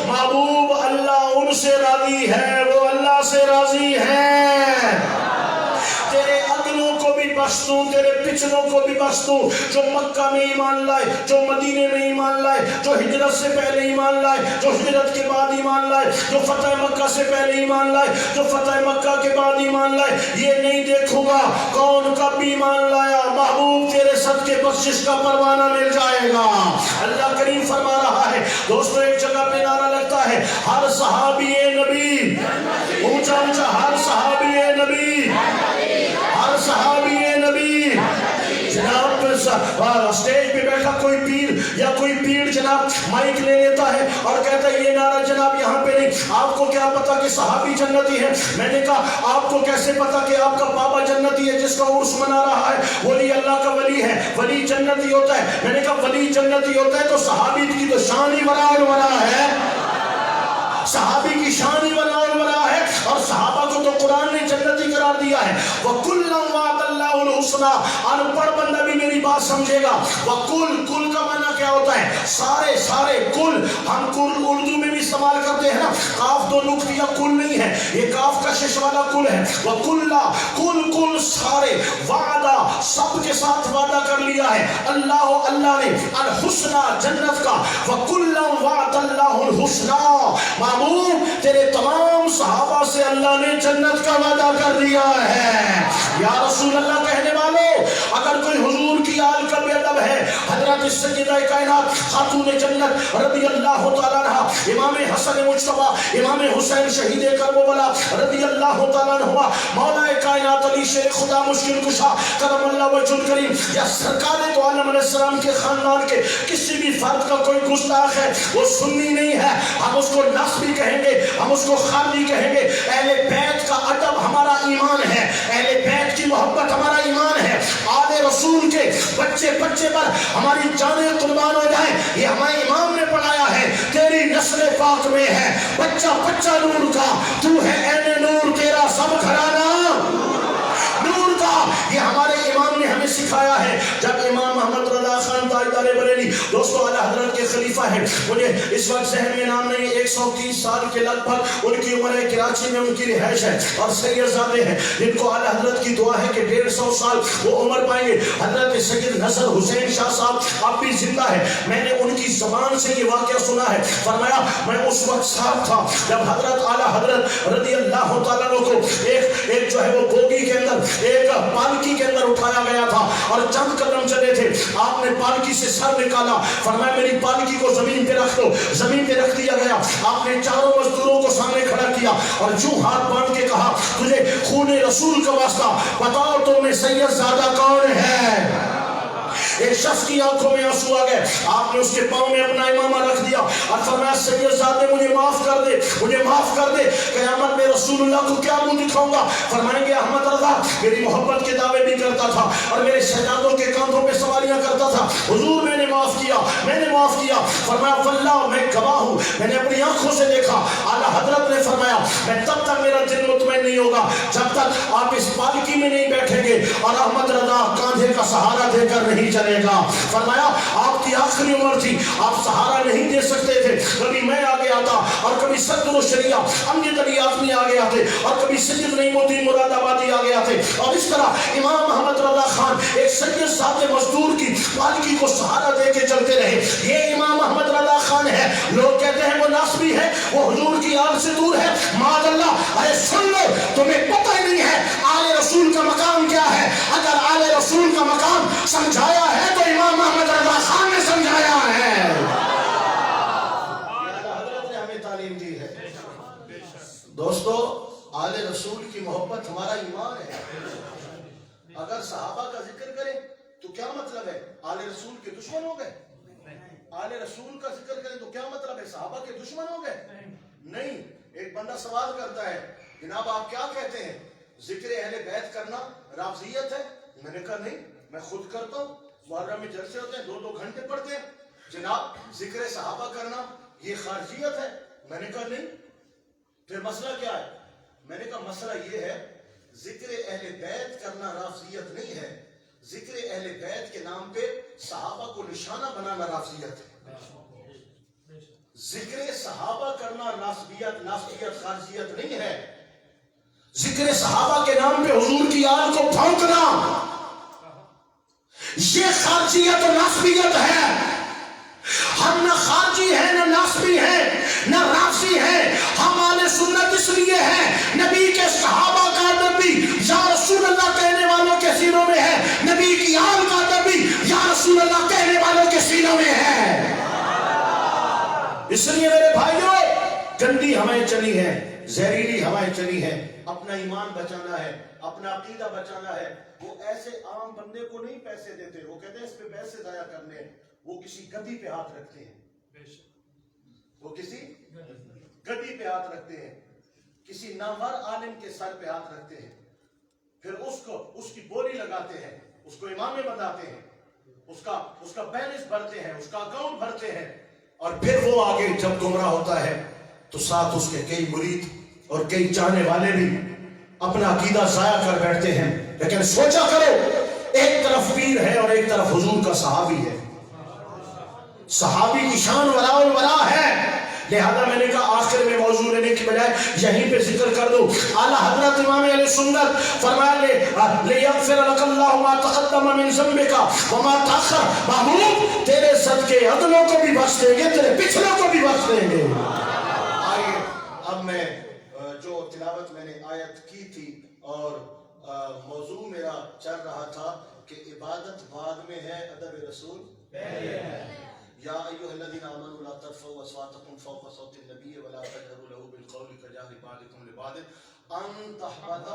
محبوب اللہ ان سے راضی ہے وہ اللہ سے راضی ہے تیرے اگلوں کو بھی بخشتوں تیرے پچھلوں کو بھی بخشتوں جو مکہ میں ایمان لائے جو مدینے میں ایمان لائے جو ہجرت سے پہلے ایمان لائے جو ہجرت کے بعد ایمان لائے جو فتح مکہ سے پہلے ایمان لائے جو فتح مکہ کے بعد ایمان لائے یہ نہیں دیکھوں گا کون کب ایمان لایا محبوب تیرے صدقے بخشش کا پروانہ مل جائے گا اللہ کریم فرما رہا ہے دوستو ایک جگہ پہ نعرہ لگتا ہے ہر صحابی نبی اونچا اونچا ہر صحابی نبی ہر صحابی نبی جناب اسٹیج پہ بیٹھا کوئی پیر یا کوئی پیر جناب مائک لے لیتا ہے اور کہتا ہے یہ نعرہ جناب یہاں پہ نہیں آپ کو کیا پتا کہ صحابی جنتی ہے میں نے کہا آپ کو کیسے پتا کہ آپ کا بابا جنتی ہے جس کا عرس منا رہا ہے ولی اللہ کا ولی ہے ولی جنتی ہوتا ہے میں نے کہا ولی جنتی ہوتا ہے تو صحابی کی تو شان ہی ولا ہے صحابی کی شان ہی ولا ہے اور صحابہ کو تو قرآن نے جنتی قرار دیا ہے وَكُلًّا وَعَدَ اللَّهُ الْحُسْنَى ان پڑھ بندہ بھی میری بات سمجھے گا وَكُل کل کا معنی کیا ہوتا ہے سارے کل ہم کل اردو میں بھی استعمال کرتے ہیں نا کاف دو نقط یا کل نہیں ہے یہ کاف کشش والا کل ہے وَكُلَّا کل سارے وعدہ سب کے ساتھ وعدہ کر لیا ہے اللہ نے الحسنى جنت کا وَكُلًّا وَعَدَ اللَّهُ الْحُسْنَى محبوب تیرے تمام صحابہ سے اللہ نے جنت کا وعدہ کر دیا ہے یا رسول اللہ کہنے والوں اگر کوئی حضور کی آل کا بے ادب ہے حضرت سیدہ کائنات خاتون جنت رضی اللہ تعالیٰ عنہ امام حسن مجتبی امام حسین شہید کربلا رضی اللہ تعالیٰ عنہ مولا کائنات علی شیر خدا مشکل کشا کرم اللہ وجہ الکریم یا سرکار تو عالم علیہ السلام کے خاندان کے کسی بھی فرد کا کوئی گستاخ ہے وہ سنی نہیں ہے ہم اس کو نصبی کہیں گے ہم اس کو خالی کہیں گے اہل بیت کا ادب ہمارا ایمان ہے اہل بیت کی محبت ہمارا ایمان ہے آل رسول کے بچے پر ہماری جانیں قربان ہو جائیں یہ ہمارے امام نے پڑھایا ہے تیری نسل پاک میں ہے بچہ نور کا تو ہے این نور تیرا سب گھرانہ نور کا یہ ہمارے امام نے ہمیں سکھایا ہے جب امام محمد رضا خان تاجدار بریلی دوستو اعلیٰ حضرت کے خلیفہ ہیں مجھے اس وقت ذہن میں نام نہیں 130 سال کے لگ بھگ ان کی عمر ہے کراچی میں ان کی رہائش ہے اور سید زادے ہیں جن کو اعلیٰ حضرت کی دعا ہے کہ 150 سال وہ عمر پائیں گے حضرت سید نصر حسین شاہ صاحب اب بھی زندہ ہے میں نے ان کی زبان سے یہ واقعہ سنا ہے فرمایا میں اس وقت صاحب تھا جب حضرت اعلیٰ حضرت رضی اللہ تعالیٰ کو ایک جو ہے وہ بوگی کے اندر ایک پالکی کے اندر اٹھایا گیا تھا اور چند قدم چلے تھے آپ نے پالکی سے سر نکالا فرمایا میری پالکی کو زمین پہ رکھ دو زمین پہ رکھ دیا گیا آپ نے چاروں مزدوروں کو سامنے کھڑا کیا اور جو ہاتھ باندھ کے کہا تجھے خون رسول کا واسطہ بتاؤ تو میں سید زادہ کون ہے ایک شخص کی آنکھوں میں آنسو آ گئے آپ نے اس کے پاؤں میں اپنا امامہ رکھ دیا اور فرمایا سید زادے مجھے معاف کر دے قیامت میں رسول اللہ کو کیا منہ دکھاؤں گا فرمائیں گے احمد رضا میری محبت کے دعوے بھی کرتا تھا اور میرے سجادوں کے کاندھوں پہ سواریاں کرتا تھا حضور میں نے معاف کیا فرمایا واللہ میں گواہ ہوں میں نے اپنی آنکھوں سے دیکھا اعلیٰ حضرت نے فرمایا میں تب تک میرا دل مطمئن نہیں ہوگا جب تک آپ اس پالکی میں نہیں بیٹھیں گے اور احمد رضا کاندھے کا سہارا دے کر نہیں چلے گا فرمایا آپ کی آخری عمر تھی آپ سہارا نہیں دے سکتے تھے کبھی میں آگے آتا اور کبھی صدر الشریعہ امجد علی آزمی آگے آتے اور کبھی سید نعیم الدین مراد آبادی آگے آتے اور اس طرح امام محمد رضا خان ایک سید ذات مزدور کی پالکی کو سہارا دے کے چلتے رہے یہ امام محمد رضا خان ہے لوگ کہتے ہیں وہ ناسبی ہے وہ حضور کی آل سے دور ہے معاذ اللہ ارے سن لو تمہیں پتہ ہی نہیں ہے آل رسول کا مقام کیا ہے اگر آل رسول کا مقام سمجھایا ہے تو امام محمد رضا خان نے سمجھایا ہے آل رسول کا ذکر کریں تو کیا مطلب ہے صحابہ کے دشمن ہو گئے؟ نہیں. ایک بندہ سوال کرتا ہے جناب آپ کیا کہتے ہیں ذکر اہل بیت کرنا رافضیت ہے؟ میں نے کہا نہیں، میں خود کرتا ہوں، محرم میں جلسے ہوتے ہیں 2 گھنٹے پڑھتے ہیں. جناب ذکر صحابہ کرنا یہ خارجیت ہے؟ میں نے کہا نہیں. پھر مسئلہ کیا ہے؟ میں نے کہا مسئلہ یہ ہے ذکر اہل بیت کرنا رافضیت نہیں ہے، ذکر اہل بیت کے نام پہ صحابہ کو نشانہ بنانا رافضیت ہے. ذکر صحابہ کرنا ناسبیت خارجیت نہیں ہے. ذکر صحابہ کے نام پہ حضور کی آل کو پھونکنا یہ خارجیت و ناسبیت ہے. ہم نہ خارجی ہیں نہ ناسبی ہیں نہ رافضی ہیں. ہم اہل سنت اس لیے ہیں نبی کے صحابہ کا نبی یا رسول اللہ کہنے والوں کے سینوں میں ہے، نبی کی آل کا نبی یا رسول اللہ کہنے والوں کے سینوں میں ہے. اس لیے میرے بھائیوں گندی ہوائیں چلی ہیں، زہریلی ہوائیں چلی ہیں. اپنا ایمان بچانا ہے، اپنا عقیدہ بچانا ہے. وہ ایسے عام بندے کو نہیں پیسے دیتے، وہ کہتے ہیں اس پہ پیسے ضائع کرنے ہیں. وہ کسی گدی پہ ہاتھ رکھتے ہیں، وہ کسی گدی پہ ہاتھ رکھتے ہیں، کسی نامور عالم کے سر پہ ہاتھ رکھتے ہیں، پھر اس کی بولی لگاتے ہیں، اس کو امام بناتے ہیں، اس کا بیلنس بھرتے ہیں، اس کا اکاؤنٹ بھرتے ہیں، اور پھر وہ آگے جب گمراہ ہوتا ہے تو ساتھ اس کے کئی مرید اور کئی چاہنے والے بھی اپنا عقیدہ ضائع کر بیٹھتے ہیں. لیکن سوچا کرو ایک طرف پیر ہے اور ایک طرف حضور کا صحابی ہے. صحابی کی شان وراء الورا ہے. لہذا میں نے کہا آخر میں موضوع لینے کی بجائے یہیں پہ ذکر کر دوں. اعلیٰ حضرت امام اہل سنت فرمایا لِيَغْفِرَ لَكَ اللَّهُ مَا تَقَدَّمَ مِن ذَنبِكَ وَمَا تَأَخَّرَ. محبوب تیرے صدقے عدلوں کو بھی بخش دیں گے، تیرے پچھلوں کو بھی بخش دیں گے. آئیے اب میں جو تلاوت میں نے آیت کی تھی اور موضوع میرا چل رہا تھا کہ عبادت بعد میں ہے، ادب رسول پہلے ہے. یا ایھا الذین آمنوا لا ترفعوا اصواتکم فوق صوت النبی ولا تجهروا له بالقول كجهر بعضکم لبعض ان تحبط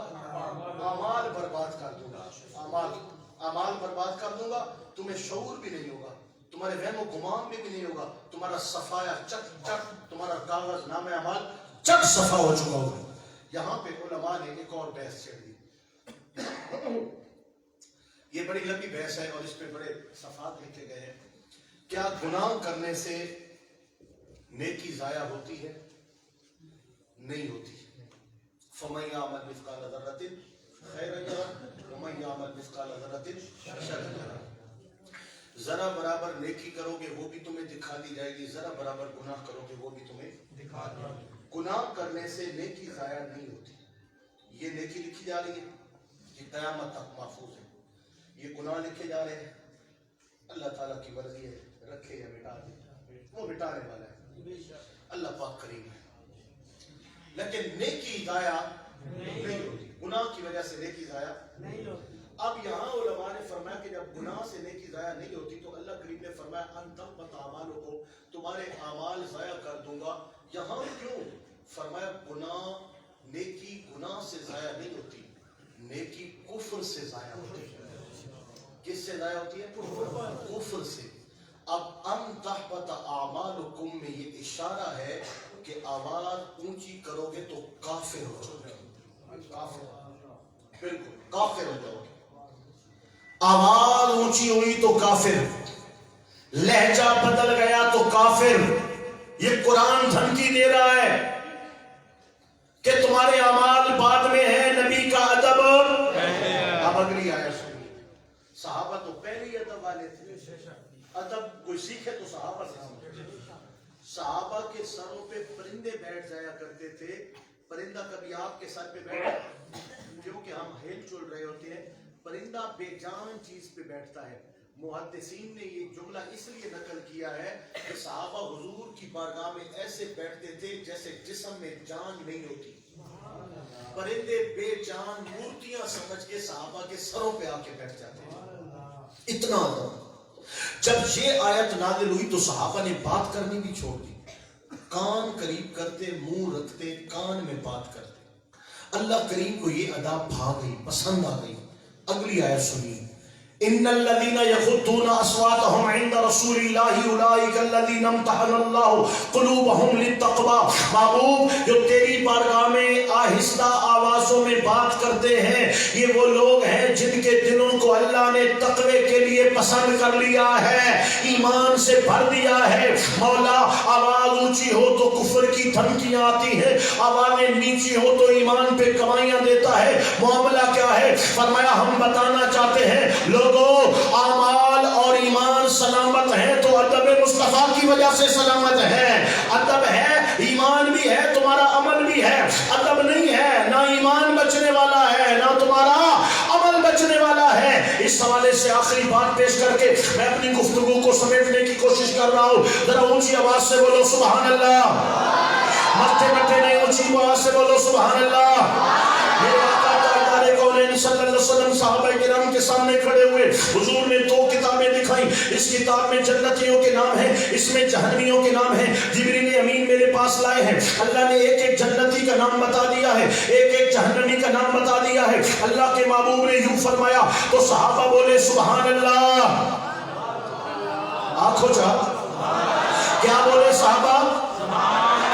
اعمال. برباد کر دوں گا، اعمال برباد کر دوں گا. تمہیں شعور بھی نہیں ہوگا، تمہارے وہم و گمان میں بھی نہیں ہوگا. تمہارا صفایا چک چک، تمہارا کاغذ نامہ اعمال چک صفا ہو چکا ہوگا. یہاں پہ علماء نے ایک اور بحث چھیڑ دی. یہ بڑی لمبی بحث ہے اور اس پہ بڑے صفحات لکھے گئے ہیں. کیا گناہ کرنے سے نیکی ضائع ہوتی ہے؟ نہیں ہوتی. فَمَن يَعْمَلْ مِثْقَالَ ذَرَّةٍ خَيْرًا يَرَهُ وَمَن يَعْمَلْ مِثْقَالَ ذَرَّةٍ شَرًّا يَرَهُ. ذرا برابر نیکی کرو گے وہ بھی تمہیں دکھا دی جائے گی، ذرا برابر گناہ کرو گے وہ بھی تمہیں دکھا دی جائے گی. گناہ کرنے سے نیکی ضائع نہیں ہوتی. یہ نیکی لکھی جا رہی ہے، یہ قیامت تک محفوظ ہے. یہ گناہ لکھے جا رہے ہیں، اللہ تعالیٰ کی مرضی ہے رکھے یا مٹا دے، وہ مٹانے والا ہے. اللہ پاک کریم ہے. لیکن نیکی ضائع نہیں ہوتی، گناہ کی وجہ سے نیکی ضائع نہیں ہوتی. اب یہاں علماء نے فرمایا کہ جب گناہ سے نیکی ضائع نہیں ہوتی تو اللہ کریم نے فرمایا ان تحبط اعمالکم، تمہارے اعمال ضائع کر دوں گا. یہاں کیوں فرمایا گناہ نیکی گناہ سے ضائع نہیں ہوتی، نیکی کفر سے ضائع ہوتی ہے. کس سے ضائع ہوتی ہے؟ کفر سے. اب ان تحبط اعمالکم میں یہ اشارہ ہے کہ آواز اونچی کرو گے تو کافر ہو جاؤ گے. کافر، بالکل کافر ہو جاؤ گے. آواز اونچی ہوئی تو کافر، لہجہ بدل گیا تو کافر. یہ قرآن دھمکی دے رہا ہے کہ تمہارے اعمال بعد میں ہیں، نبی کا ادب. اب اگلی آیت سنیے. صحابہ تو پہلے ہی ادب والے تھے. ادب کوئی سیکھے تو صحابہ سے سیکھے. صحابہ کے سروں پہ پرندے بیٹھ جایا کرتے تھے. پرندہ کبھی آپ کے سر پہ بیٹھا، کیونکہ ہم ہل چل رہے ہوتے ہیں. پرندہ بے جان چیز پہ بیٹھتا ہے. محدثین نے یہ جملہ اس لیے نقل کیا ہے کہ صحابہ حضور کی بارگاہ میں ایسے بیٹھتے تھے جیسے جسم میں جان نہیں ہوتی. پرندے بے جان مورتیاں سمجھ کے صحابہ کے سروں پہ آ کے بیٹھ جاتے ہیں. اتنا ادب. جب یہ آیت نازل ہوئی تو صحابہ نے بات کرنی بھی چھوڑ دی. کان قریب کرتے، منہ رکھتے، کان میں بات کرتے. اللہ کریم کو یہ ادا بھا گئی، پسند آ گئی. اگلی آیت سنیے. ان الذين يغضون اصواتهم عند رسول الله اولئك الذين امتحن الله قلوبهم للتقوى. محبوب جو تیری بارگاہ میں آہستہ آوازوں میں بات کرتے ہیں یہ وہ لوگ ہیں جن کے دلوں کو اللہ نے تقوی کے لیے پسند کر لیا ہے، ایمان سے بھر دیا ہے. مولا آواز اونچی ہو تو کفر کی دھمکیاں آتی ہیں، آوازیں نیچی ہو تو ایمان پہ کمائیاں دیتا ہے. معاملہ کیا ہے؟ فرمایا ہم بتانا چاہتے ہیں لوگوں اعمال اور ایمان سلامت ہے تو ادب مصطفیٰ کی وجہ سے سلامت ہے. ادب ہے، ایمان بھی ہے، تمہارا عمل بھی ہے. ادب نہیں ہے، نہ ایمان بچنے والا ہے نہ تمہارا عمل بچنے والا ہے. اس حوالے سے آخری بات پیش کر کے میں اپنی گفتگو کو سمیٹنے کی کوشش کر رہا ہوں. ذرا اونچی آواز سے بولو سبحان اللہ. مٹھے مٹھے نہیں، اونچی آواز سے بولو سبحان اللہ. میرے آقا تاجدار کونین صلی اللہ علیہ وسلم صحابہ کرام کے سامنے کھڑے ہوئے. حضور نے دو کتابیں دکھائیں. اس کتاب میں جنتیوں کے نام ہیں، اس میں جہنمیوں کے نام ہیں. جبریل امین میرے پاس لائے ہیں. اللہ نے ایک ایک جنتی کا نام بتا دیا ہے، ایک ایک جہنمی کا نام بتا دیا ہے. اللہ کے محبوب نے یوں فرمایا تو صحابہ بولے سبحان اللہ. آنکھوں چاہ کیا بولے صحابہ؟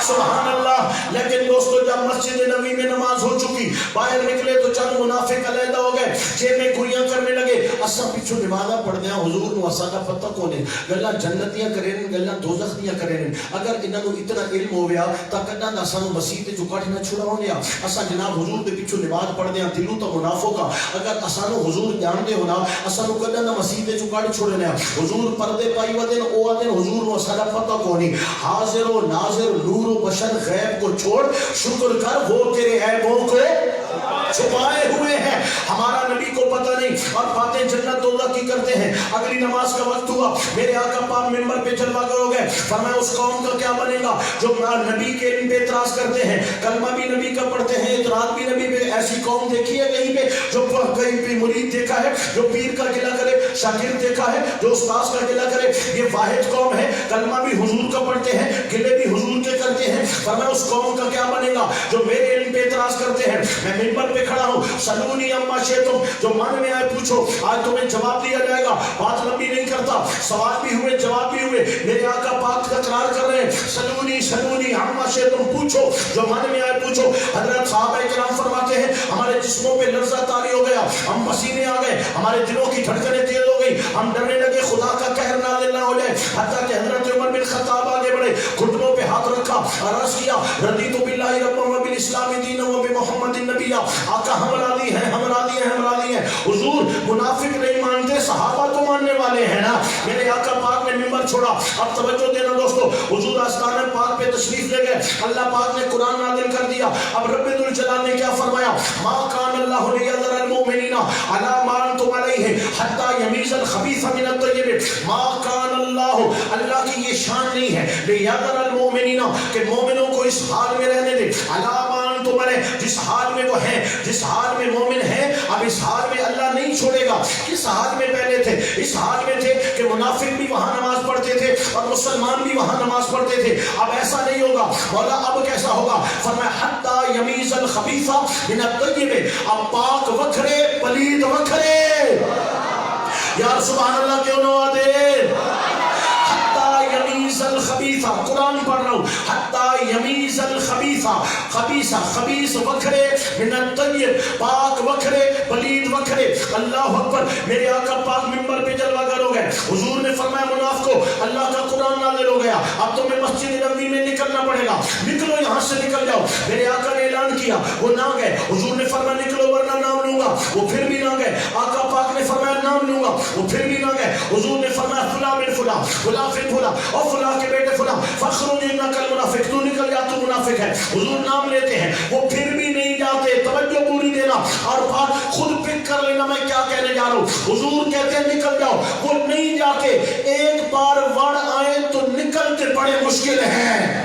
سبحان اللہ. لیکن دوستو جب مسجد نبی میں نماز ہو چکی، باہر نکلے تو چند منافق علیحدہ ہو گئے، جیب میں گویاں کرنے لگے. اسا پیچھو نمازہ پڑھ دیا حضور نو اسا کا پتہ کونے گلا جنتیاں کریں گلا دوزخ دیاں کریں. اگر انہاں نو اتنا علم ہو گیا تا کڈا نہ اساں نو مسیح تے چکاٹھ نہ چھڑاون دیا. اسا جناب حضور دے پیچھو نماز پڑھ دیا دلوں تو منافق کا. اگر اساں نو حضور جان دے ہونا اساں نو کڈا نہ مسیح تے چکاٹھ چھڑنے. حضور پردے پائی ودن او آدن حضور نو اسا کا پتہ کونے. حاضر و ناظر نور و بشر غیب کو چھوڑ شکر کر وہ تیرے عیبوں کو چھپائے ہوئے ہیں. ہمارا نبی کو پتہ نہیں اور باتیں جنت دوزخ کی کرتے ہیں. اگلی نماز کا وقت ہوا، میرے آقا پاک منبر پہ جلوہ گر ہو گئے. فرمایا اس قوم کا کیا بنے گا جو نبی کے علم پہ اعتراض کرتے ہیں، کلمہ بھی نبی کا پڑھتے ہیں، اعتراض بھی نبی پہ. ایسی قوم دیکھی ہے کہیں پہ جو کہیں پہ مرید دیکھا ہے جو پیر کا گلہ کرے، شاگرد دیکھا ہے جو استاذ کا گلہ کرے؟ یہ واحد قوم ہے، کلمہ بھی حضور کا پڑھتے ہیں، گلے بھی حضور کے کرتے ہیں. فرمایا اس قوم کا کیا بنے گا جو میرے علم پہ اعتراض کرتے ہیں. میں منبر پہ کھڑا ہوں، سلونی اما شئتم، جو من میں آئے پوچھو. آج تمہیں جواب دیا جائے گا. بات لمبی نہیں کرتا، سوال بھی ہوئے جواب بھی ہوئے. میرے آقا پاک تکرار کر رہے ہیں سلونی سلونی اما شئتم، پوچھو جو من میں آئے پوچھو. حضرت صحابہ کرام فرماتے ہیں ہمارے جسموں پہ لرزہ طاری ہو گیا، ہم پسینے آ گئے، ہمارے دلوں کی دھڑکنیں تیز ہو گئی، ہم ڈرنے لگے خدا کا قہر نازل نہ ہو جائے. حتیٰ کہ حضرت عمر بن خطاب آگے بڑھے، گھٹنوں پہ ہاتھ رکھا، عرض کیا رضیت باللہ ربا وبالاسلام دینا وبمحمد النبی. آقا ہم راضی ہیں، ہم راضی ہیں، ہم راضی ہیں. حضور منافق نہیں مانتے، صحابہ تو ماننے والے ہیں نا. میرے آقا پاک نے منبر چھوڑا. اب توجہ دینا دوستو، حضور آستان پاک پہ تشریف لے گئے. اللہ پاک نے قرآن نازل کر دیا. اب رب ذوالجلال نے کیا فرمایا؟ ما کان اللہ لیذر المؤمنین علی ما انتم علیہ حتی یمیز الخبیث من الطیب. ما کان اللہ، اللہ کی یہ شان نہیں ہے لیذر المؤمنین کہ مومنوں کو اس حال میں رہنے دے. علی ما انتم علیہ، جس حال میں وہ ہیں، جس حال میں مومن ہیں، اب اس حال میں اللہ نہیں چھوڑے گا. کس حال میں پہلے تھے؟ اس حال میں تھے کہ منافق بھی وہاں نماز پڑھتے تھے اور مسلمان بھی وہاں نماز پڑھتے تھے. اب ایسا نہیں ہوگا. مولا اب کیسا ہوگا؟ فرمایا حتی یمیز الخبیث من الطیب، اب پاک وکھرے پلید وکھرے. یار سبحان اللہ کیوں نہ آدے؟ حتی یمیز الخبیث، قرآن پڑھ رہا ہوں، حتی یمیز الخبیث، خبیث خبیث وکھرے من الطیب، پاک وکھرے پلید وکھرے. اللہ اکبر. میرے آقا پاک منبر پہ جلوہ گر ہو گئے. حضور نے فرمایا منافقو اللہ کا قرآن نازل ہو گیا، اب تمہیں مسجد نبوی میں نکلنا پڑے گا، نکلو یہاں سے نکل جاؤ. میرے آقا نے اعلان کیا، وہ نہ گئے. حضور نے فرمایا نکلو ورنہ نام لوں گا، وہ پھر بھی نہ گئے. آقا پاک نے فرمایا نام لوں گا، وہ پھر بھی نہ گئے. حضور نے فرمایا فلاں بن فلاں، فلاں بن فلاں اور فلاں کے بیٹے فلاں، فخرج انک المنافق، تو نکل جا تو منافق ہے. حضور نام لیتے ہیں، وہ پھر بھی نہیں جاتے. توجہ پوری دینا اور بات خود پک کر لینا میں کیا کہنے جا رہا ہوں. حضور کہتے ہیں نکل جاؤ، وہ نہیں جا کے ایک بار وڑ آئے تو نکلتے بڑے مشکل ہیں.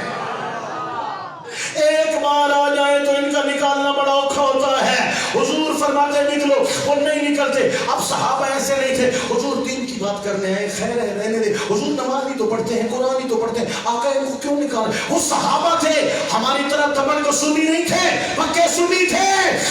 ایک بار آ جائے تو ان کا نکالنا بڑا اوکھا ہوتا ہے. حضور فرماتے نکلو، وہ نہیں نکلتے. اب صحابہ ایسے نہیں تھے. حضور دین کی بات کرنے آئے، خیر ہے رہنے دے. حضور نماز بھی تو پڑھتے ہیں، قرآن بھی تو پڑھتے ہیں، آقا ان کو کیوں نکال؟ وہ صحابہ تھے، ہماری طرح دبل کو سنی نہیں تھے، پکے سنی تھے.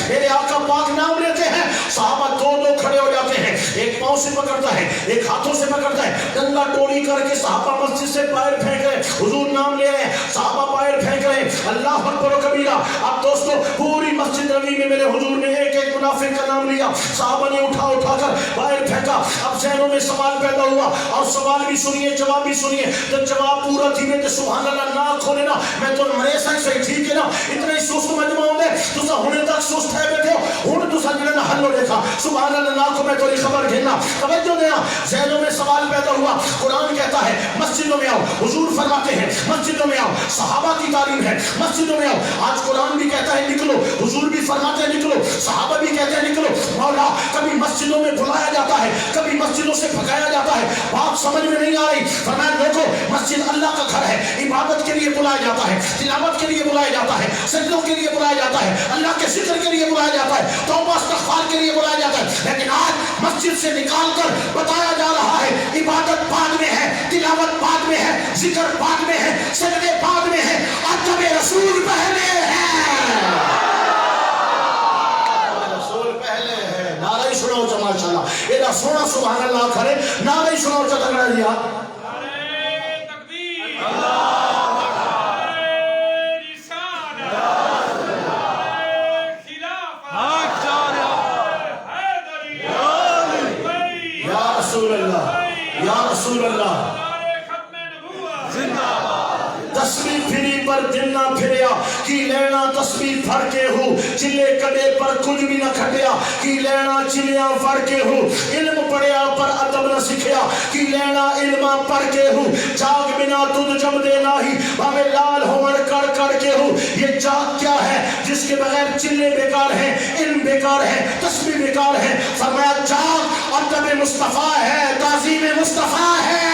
میرے آقا پاک نام لیتے ہیں، صحابہ دو دو کھڑے ہو جاتے ہیں، ایک پاؤں سے پکڑتا ہے، ایک ہاتھوں سے پکڑتا ہے. ڈنڈا ٹوڑی کر کے صحابہ مسجد سے باہر پھینک رہے، حضور نام لے رہے ہیں، صحابہ باہر پھینک رہے ہیں. اللہ اکبر و کبیرہ. اب دوستو پوری مسجد نبوی میں میرے حضور نے ایک ایک منافق کا نام لیا، صحابہ نے اٹھا اٹھا کر باہر پھینکا. اب ذہنوں میں سوال پیدا ہوا، اور سوال بھی سنیے جواب بھی سنیے. جب جواب پورا تھی میں کہ سبحان اللہ نہ کھولے نا، میں تو مرے سک سے ٹھیک ہے نا، اتنا ہی سست مجمع ہوندے تسا ہونے تک سست ہے بیٹھے ہو، ہن تسا جڑا نہ حل ہو دیکھا سبحان اللہ نہ کو میں تو خبر گھنا. توجہ دینا، ذہنوں میں سوال پیدا ہوا. قرآن کہتا ہے مسجدوں میں آؤ، حضور فرماتے ہیں مسجدوں میں آؤ، صحابہ کی تعلیم ہے مسجدوں میں آؤ. آج قرآن بھی کہتا ہے نکلو، حضور بھی فرماتے ہیں نکلو، صحابہ بھی کہتے ہیں نکلو. مولا کبھی مسجدوں میں بلایا جاتا ہے، کبھی مسجدوں سے بھگایا جاتا ہے. بات سمجھ میں نہیں آ رہی. فرمایا دیکھو مسجد اللہ کا گھر ہے، عبادت کے لیے بلایا جاتا ہے، تلاوت کے لیے بلایا جاتا ہے، سجدوں کے لیے بلایا جاتا ہے، اللہ کے ذکر کے لیے بلایا جاتا ہے، توبہ استغفار کے لیے بلایا جاتا ہے. لیکن آج مسجد سے نکال کر بتایا جا رہا ہے عبادت بعد میں ہے، تلاوت بعد میں ہے، ذکر بعد میں ہے، سجدے بعد میں ہے، ادب رسول پہلے ہے. رسول پہلے ہے. نعرہ سناؤ ماشاءاللہ، ایڈا سونا سبحان اللہ کرے. نعرہ سناؤ چتگڑا لیا. رسول اللہ تسبیح پھری پر دن نہ پھریا، کی لینا تسبیح پھڑ کے ہو، چلے کڑے پر کچھ بھی نہ کھٹیا، کی لینا چلیاں پڑھ کے ہو، علم پڑھیا پر ادب نہ سکھیا، کی لینا علم پڑھ کے ہو، جاگ بنا تجھ جم دینا ہی ہمیں لال ہمر کڑ کڑ کے ہو. یہ جاگ کیا ہے جس کے بغیر چلے بیکار ہیں، علم بیکار ہے، تسبیح بیکار ہے. فرمایا جاگ ادب مصطفیٰ ہے، تعظیم مصطفیٰ ہے.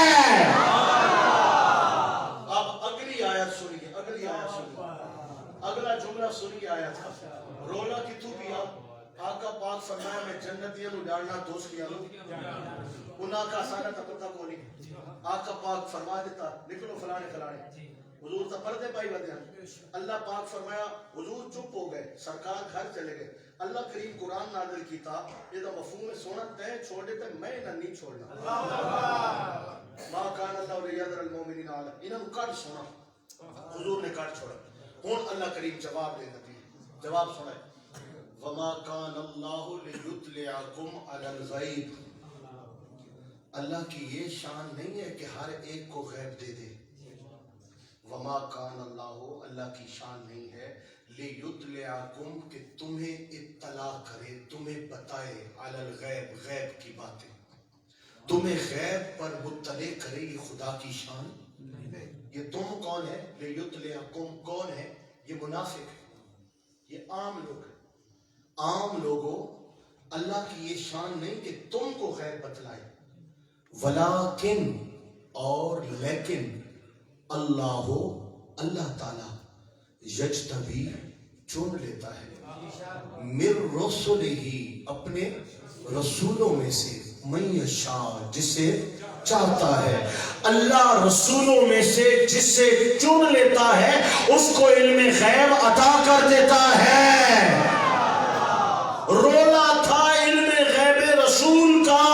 اگلا جملہ سنی آیت کا رولا کی تو پیا. آقا پاک فرمایا میں جنتیاں نو ڈالنا دوست کیا لو انہاں کا سارا تپتا کو نہیں. آقا پاک فرما دیتا نکلو فلانے فلانے. حضور تا پردے پائی بدے ہیں. اللہ پاک فرمایا حضور چپ ہو گئے، سرکار گھر چلے گئے. اللہ کریم قرآن نازل کیتا یہ دا مفہوم سونا تے چھوڑ دیتے میں نہ نہیں چھوڑنا. ما کان اللہ لیذر المؤمنین علی انہاں کٹ سونا حضور نے کٹ چھوڑا. ہون اللہ کریم جواب دے دیتی ہے. جواب سنائے وما کان اللہ لیطلعکم علی الغیب. اللہ کی یہ شان نہیں ہے کہ ہر ایک کو غیب دے دے. وما کان اللہ، اللہ کی شان نہیں ہے لیطلعکم کہ تمہیں اطلاع کرے، تمہیں بتائے علی الغیب، غیب کی باتیں تمہیں غیب پر مطلع کرے. یہ خدا کی شان ہے. یہ تم کون ہے؟ لیطلعکم کون ہے؟ یہ منافق ہے، یہ عام لوگ ہیں. عام لوگوں اللہ کی یہ شان نہیں کہ تم کو غیب بتلائے. ولیکن اور لیکن اللہ تعالی یجتبی چن لیتا ہے من رسلہ اپنے رسولوں میں سے من یشاء جسے چاہتا ہے. اللہ رسولوں میں سے جسے چن لیتا ہے اس کو علم غیب عطا کر دیتا ہے. رولا تھا علم غیب رسول کا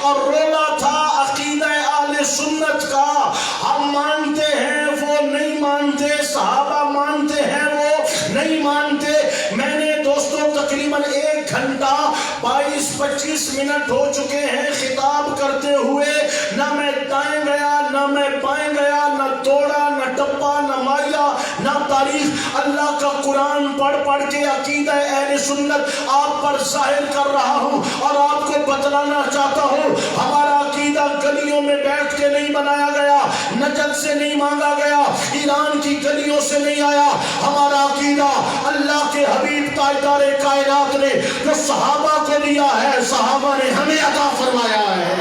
اور رولا تھا عقیدہ اہل سنت کا. ہم مانتے ہیں وہ نہیں مانتے، صحابہ مانتے ہیں وہ نہیں مانتے. میں نے دوستوں تقریباً 1 گھنٹہ 22-25 منٹ ہو چکے ہیں خطاب کرتے ہوئے. نہ میں دائیں گیا نہ میں بائیں گیا، نہ توڑا نہ ٹپا نہ ماریا نہ تاریخ. اللہ کا قرآن پڑھ پڑھ کے عقیدہ اہل سنت آپ پر ظاہر کر رہا ہوں اور آپ کو بتلانا چاہتا ہوں. ہمارا عقیدہ گلیوں میں بیٹھ کے نہیں بنایا گیا، نجد سے نہیں مانگا گیا، ایران کی گلیوں سے نہیں آیا. ہمارا عقیدہ اللہ کے حبیب تاجدار کائنات نے جو صحابہ کو دیا ہے، صحابہ نے ہمیں عطا فرمایا ہے.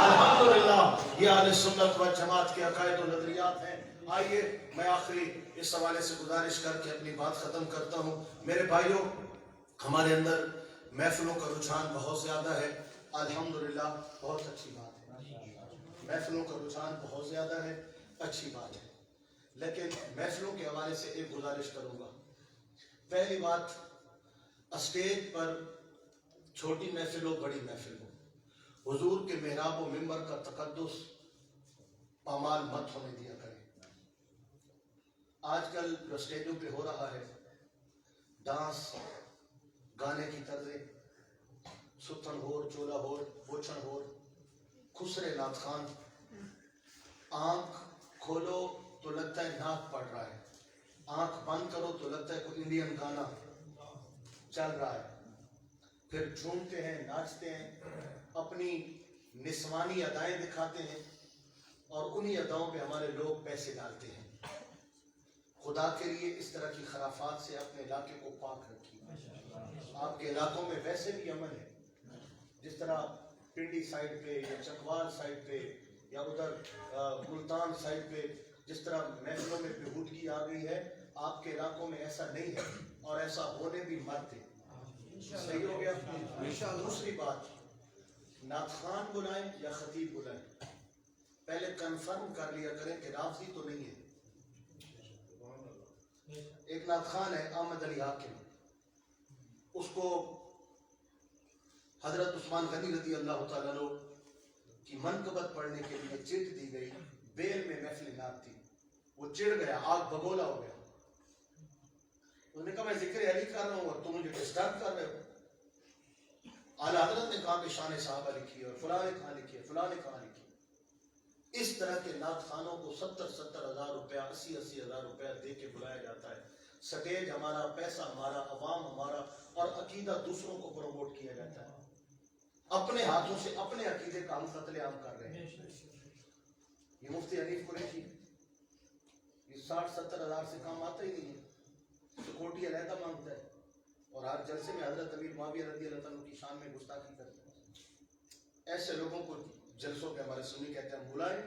الحمدللہ یہ اہل سنت و جماعت کے عقائد و نظریات ہیں. آئیے میں آخری اس حوالے سے گزارش کر کے اپنی بات ختم کرتا ہوں. میرے بھائیوں ہمارے اندر محفلوں کا رجحان بہت زیادہ ہے، الحمدللہ بہت اچھی بات ہے، محفلوں کا رجحان بہت زیادہ ہے، اچھی بات ہے، لیکن محفلوں کے حوالے سے ایک گزارش کروں گا۔ پہلی بات، اسٹیج پر چھوٹی محفل ہو بڑی محفل ہو، حضور کے محراب و منبر کا تقدس پامال مت ہونے دیا کریں۔ آج کل جو اسٹیجوں پہ ہو رہا ہے، ڈانس، گانے کی طرزیں، ستن ہور، چولا ہور، پوچھن ہور، خسرے نعت خان، آنکھ کھولو تو لگتا ہے نعت پڑھ رہا ہے، آنکھ بند کرو تو لگتا ہے کوئی انڈین گانا چل رہا ہے، پھر جھومتے ہیں، ناچتے ہیں، اپنی نسوانی ادائیں دکھاتے ہیں، اور انہی اداؤں پہ ہمارے لوگ پیسے ڈالتے ہیں۔ خدا کے لیے اس طرح کی خرافات سے اپنے علاقے کو پاک رکھیے۔ آپ کے علاقوں میں ویسے بھی امن ہے، جس طرح پنڈی سائڈ پہ یا چکوال سائڈ پہ یا ادھر ملتان سائڈ پہ جس طرح محفلوں میں بےہودگی آ گئی ہے، آپ کے علاقوں میں ایسا نہیں ہے، اور ایسا ہونے بھی مت دیں۔ صحیح ہو گیا؟ دوسری بات، نعت خان بلائیں یا خطیب بلائیں، پہلے کنفرم کر لیا کریں کہ رافضی تو نہیں ہے۔ ایک نعت خان ہے احمد علی حاکم، اس کو حضرت عثمان غنی رضی اللہ تعالیٰ عنہ کی منقبت پڑھنے کے لیے چٹ دی گئی، بیل میں محفل نعت تھی، وہ چڑ گیا، آگ بگولا ہو گیا، انہوں نے کہا میں ذکر علی کر رہا ہوں اور تم مجھے ڈسٹرب کر رہے ہو۔ اعلیٰ حضرت نے کہا کہ شان صحابہ لکھی ہے اور فلاں نے کہاں لکھی ہے، فلاں نے کہاں لکھی ہے۔ اس طرح کے نعت خانوں کو 70 ہزار روپیہ 80 ہزار روپیہ دے کے بلایا جاتا ہے، سٹیج ہمارا، پیسہ ہمارا، عوام ہمارا، اور عقیدہ دوسروں کو پروموٹ کیا جاتا ہے۔ اپنے ہاتھوں سے اپنے عقیدے کا ہم قتل عام کر رہے ہیں۔ یہ مفتی حنیف قریشی، یہ 60-70 ہزار سے کام آتا ہی نہیں ہے، سیکورٹی علیحدہ مانگتا ہے، اور ہر جلسے میں حضرت امیر معاویہ رضی اللہ عنہ کی شان میں گستاخی کرتا ہے۔ ایسے لوگوں کو جلسوں پہ ہمارے سنی کہتے ہیں بلائیں،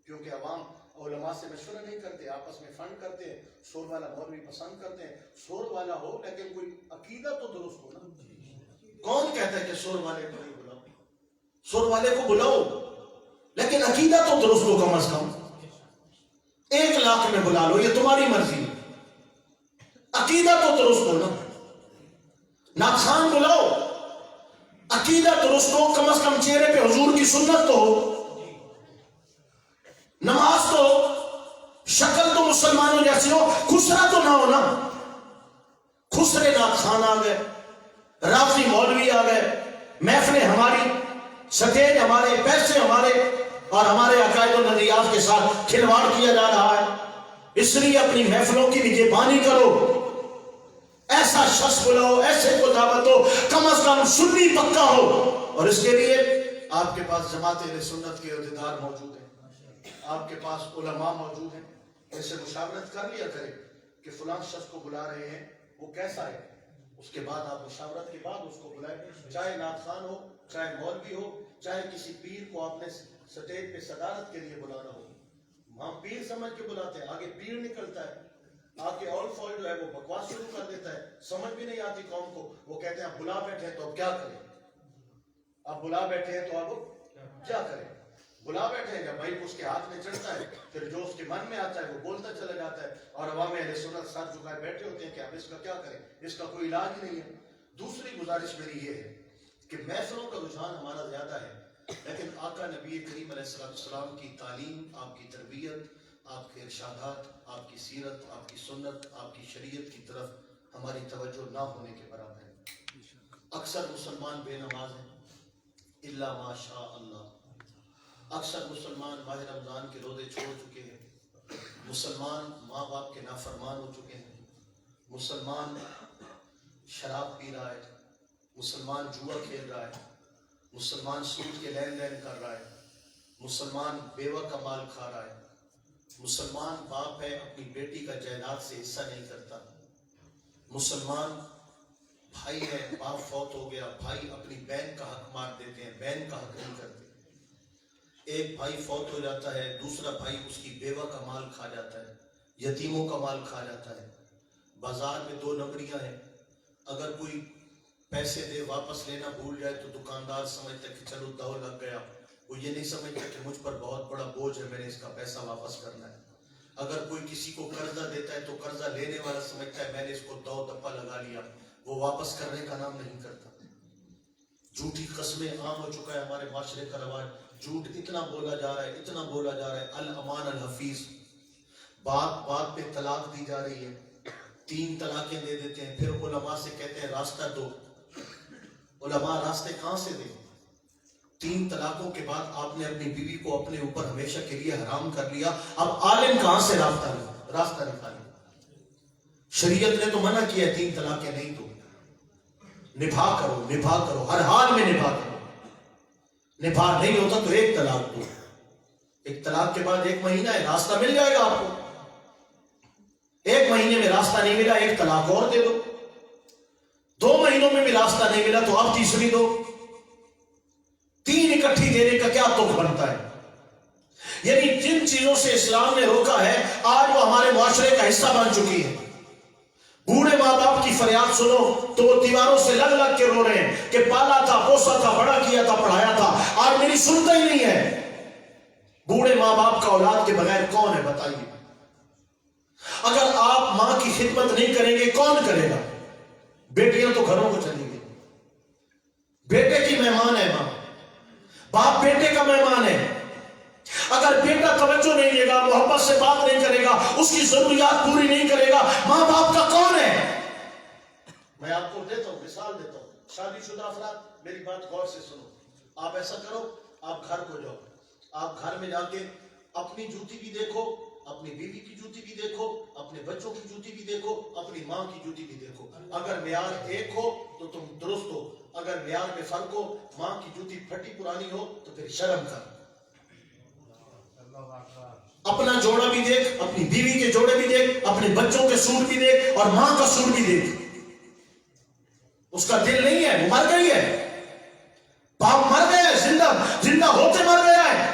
کیونکہ عوام علماء سے مشورہ نہیں کرتے، آپس میں فنڈ کرتے ہیں، شور والا مولوی پسند کرتے ہیں، شور والا ہو لیکن کوئی عقیدہ تو درست ہو نا۔ کون کہتا ہے کہ شور والے کو نہیں بلاؤ؟ شور والے کو بلاؤ لیکن عقیدہ تو درست ہو، کم از کم 1 لاکھ میں بلا لو، یہ تمہاری مرضی ہے، عقیدہ تو درست ہو نا۔ نعت خان بلاؤ، عقیدہ درست ہو، کم از کم چہرے پہ حضور کی سنت تو ہو، نماز تو ہو، شکل تو مسلمانوں جیسی ہو، خسرا تو نہ ہو نا۔ خسرے نعت خان آ گئے، رافضی مولوی آ گئے، محفلیں ہماری، سٹیج ہمارے، پیسے ہمارے، اور ہمارے عقائد و نظریات کے ساتھ کھلواڑ کیا جا رہا ہے۔ اس لیے اپنی محفلوں کی نگہبانی کرو، ایسا شخص بلاؤ، ایسے کو دعوت ہو، کم از کم سنی پکا ہو، اور اس کے لیے آپ کے پاس جماعت اہل سنت کے عہدیدار موجود ہیں، آپ کے پاس علماء موجود ہیں، ایسے مشاورت کر لیا کریں کہ فلاں شخص کو بلا رہے ہیں، وہ کیسا ہے، اس کے بعد آپ مشاورت کے بعد اس کو بلائیں، چاہے نعت خان ہو، چاہے مولوی ہو، چاہے کسی پیر کو آپ نے سٹیج پہ صدارت کے لیے بلانا ہو، وہاں پیر سمجھ کے بلاتے ہیں، آگے پیر نکلتا ہے، آگے آل فال جو ہے وہ بکواس شروع کر دیتا ہے، سمجھ بھی نہیں آتی قوم کو، وہ کہتے ہیں آپ بلا بیٹھے ہیں تو اب کیا کریں، آپ بلا بیٹھے ہیں تو اب کیا کریں، بلا بیٹھے ہیں، جب بھائی اس کے ہاتھ میں چڑھتا ہے پھر جو اس کے من میں آتا ہے وہ بولتا چلا جاتا ہے، اور عوام اہل سنت ساتھ جھکائے بیٹھے ہوتے ہیں کہ اب اس کا کیا کریں، اس کا کوئی علاج ہی نہیں ہے۔ دوسری گزارش میری یہ ہے کہ محفلوں کا رجحان ہمارا زیادہ ہے، لیکن آقا نبی کریم علیہ السلام کی تعلیم، آپ کی تربیت، آپ کے ارشادات، آپ کی سیرت، آپ کی سنت، آپ کی شریعت کی طرف ہماری توجہ نہ ہونے کے برابر ہے۔ اکثر مسلمان بے نماز ہیں، الا ماشاء اللہ، اکثر مسلمان ماہ رمضان کے روزے چھوڑ چکے ہیں، مسلمان ماں باپ کے نافرمان ہو چکے ہیں، مسلمان شراب پی رہا ہے، مسلمان جوا کھیل رہا ہے، مسلمان سود کے لین دین کر رہا ہے، مسلمان بیوہ کا مال کھا رہا ہے، مسلمان باپ ہے اپنی بیٹی کا جائیداد سے حصہ نہیں کرتا، مسلمان بھائی ہے، باپ فوت ہو گیا، بھائی اپنی بہن کا حق مار دیتے ہیں، بہن کا حق نہیں کرتے، ایک بھائی فوت ہو جاتا ہے، دوسرا بھائی اس کی بیوہ کا مال کھا جاتا ہے، یتیموں کا مال کھا جاتا ہے، بازار میں 2 نمبریاں ہیں، اگر کوئی پیسے دے واپس لینا بھول جائے تو دکاندار سمجھتا کہ چلو دو لگ گیا، وہ یہ نہیں سمجھتا کہ مجھ پر بہت بڑا بوجھ ہے، میں نے اس کا پیسہ واپس کرنا ہے۔ اگر کوئی کسی کو قرضہ دیتا ہے تو قرضہ لینے والا سمجھتا ہے میں نے اس کو دو دپا لگا لیا، وہ واپس کرنے کا نام نہیں کرتا۔ جھوٹی قسمیں عام ہو چکا ہے ہمارے معاشرے کا رواج، جھوٹ اتنا بولا جا رہا ہے، اتنا بولا جا رہا ہے۔ الامان الحفیظ، بات بات پہ طلاق دی جا رہی ہے، 3 طلاقیں دے دیتے ہیں، پھر علماء سے کہتے ہیں راستہ دو۔ علماء راستے کہاں سے دیں؟ 3 طلاقوں کے بعد آپ نے اپنی بیوی کو اپنے اوپر ہمیشہ کے لیے حرام کر لیا، اب عالم کہاں سے راستہ نکالے؟ شریعت نے تو منع کیا ہے 3 طلاقیں نہیں دو، نبھا کرو، ہر حال میں نبھا کرو۔ نبھا نہیں ہوتا تو 1 طلاق دو، 1 طلاق کے بعد 1 مہینہ ہے، راستہ مل جائے گا آپ کو۔ 1 مہینے میں راستہ نہیں ملا، 1 طلاق اور دے دو۔ 2 مہینوں میں بھی راستہ نہیں ملا تو اب تیسری دو۔ 3 اکٹھی دینے کا کیا تک بنتا ہے؟ یعنی جن چیزوں سے اسلام نے روکا ہے آج وہ ہمارے معاشرے کا حصہ بن چکی ہے۔ بوڑھے ماں باپ کی فریاد سنو تو وہ دیواروں سے لگ لگ کے رو رہے ہیں کہ پالا تھا، پوسا تھا، بڑا کیا تھا، پڑھایا تھا، آج میری سنتا ہی نہیں ہے۔ بوڑھے ماں باپ کا اولاد کے بغیر کون ہے بتائیے؟ اگر آپ ماں کی خدمت نہیں کریں گے کون کرے گا؟ بیٹیاں تو گھروں کو چلی گئی، بیٹے کی مہمان ہے ماں، باپ بیٹے کا مہمان ہے۔ اگر بیٹا توجہ نہیں دے گا، محبت سے بات نہیں کرے گا، اس کی ضروریات پوری نہیں کرے گا، ماں باپ کا کون ہے؟ میں آپ کو دیتا ہوں، مثال دیتا ہوں۔ شادی شدہ افراد میری بات غور سے سنو۔ آپ ایسا کرو، آپ گھر کو جاؤ، آپ گھر میں جا کے اپنی جوتی بھی دیکھو، اپنی بیوی کی جوتی بھی دیکھو، اپنے بچوں کی جوتی بھی دیکھو، اپنی ماں کی جوتی بھی دیکھو۔ اگر معیار ایک ہو تو تم درست ہو، اگر معیار میں فرق ہو، ماں کی جوتی پھٹی پرانی ہو تو پھر شرم کر۔ اپنا جوڑا بھی دیکھ، اپنی بیوی کے جوڑے بھی دیکھ، اپنے بچوں کے سوٹ بھی دیکھ اور ماں کا سوٹ بھی دیکھ۔ اس کا دل نہیں ہے، وہ مر گئی ہے، باپ مر گیا ہے، زندہ ہوتے مر گیا ہے،